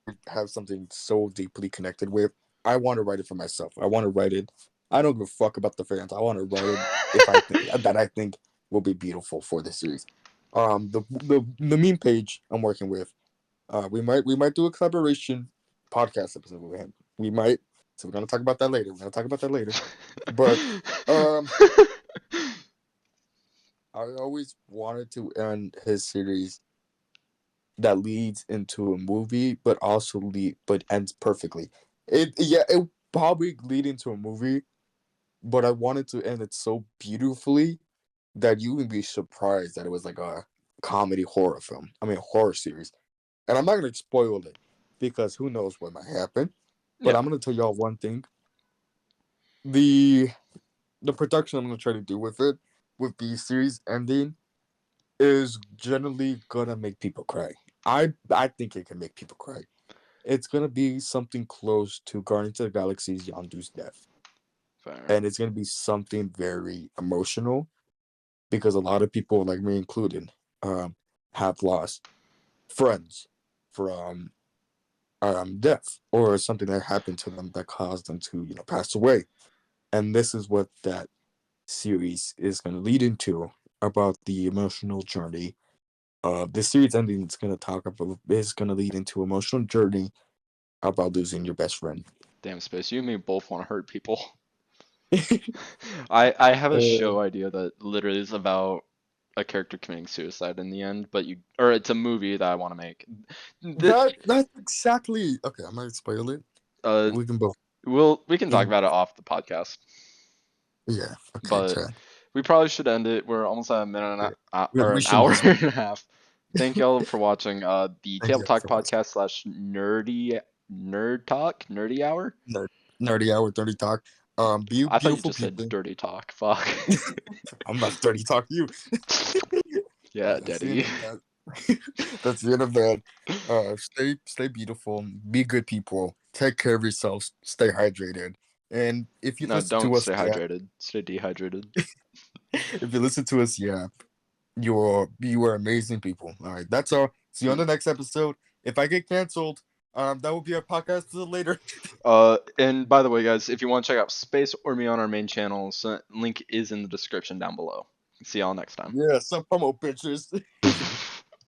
I have something so deeply connected with, I want to write it for myself. I want to write it. I don't give a fuck about the fans. I want to write it if I think that I think will be beautiful for the series. The meme page I'm working with, we might do a collaboration podcast episode with him. We might. So we're gonna talk about that later. We're gonna talk about that later. But um, I always wanted to end his series that leads into a movie, but also but ends perfectly. It probably lead into a movie, but I wanted to end it so beautifully that you would be surprised that it was like a comedy horror film. I mean, horror series. And I'm not gonna spoil it because who knows what might happen. But Yeah, I'm gonna tell y'all one thing: the the production I'm gonna try to do with it, with the series ending, is generally gonna make people cry. I think it can make people cry. It's gonna be something close to Guardians of the Galaxy's Yondu's death, fair. and it's gonna be something very emotional because a lot of people, like me included, have lost friends from death or something that happened to them that caused them to pass away. And this is what that series is going to lead into about the emotional journey. The series ending is going to lead into emotional journey about losing your best friend. Damn, Space, you and me both want to hurt people. I have a Uh, show idea that literally is about a character committing suicide in the end, or it's a movie that I want to make. The, that's exactly okay. I might spoil it. uh, We can both. we can talk about it off the podcast, Yeah. Okay. but Chad. we probably should end it. We're almost at a minute Yeah. or We an should hour miss. and a half. Thank y'all for watching the Thank Table you Talk for watching. podcast slash nerd talk nerdy hour. Nerd, Nerdy hour, dirty talk. I thought you Beautiful just said people. dirty talk. Fuck. I'm not dirty talk you. Yeah, That's the end Daddy. of that. That's the end of that. Stay beautiful. Be good people. Take care of yourselves. Stay hydrated. And if you No, listen don't to us, stay yeah. hydrated. Stay dehydrated. If you listen to us, yeah. You are amazing people. All right, that's all. See you on the next episode. If I get canceled, that will be our podcast later. And by the way, guys, if you want to check out Space or me on our main channels, link is in the description down below. See y'all next time. Yeah, some promo pictures.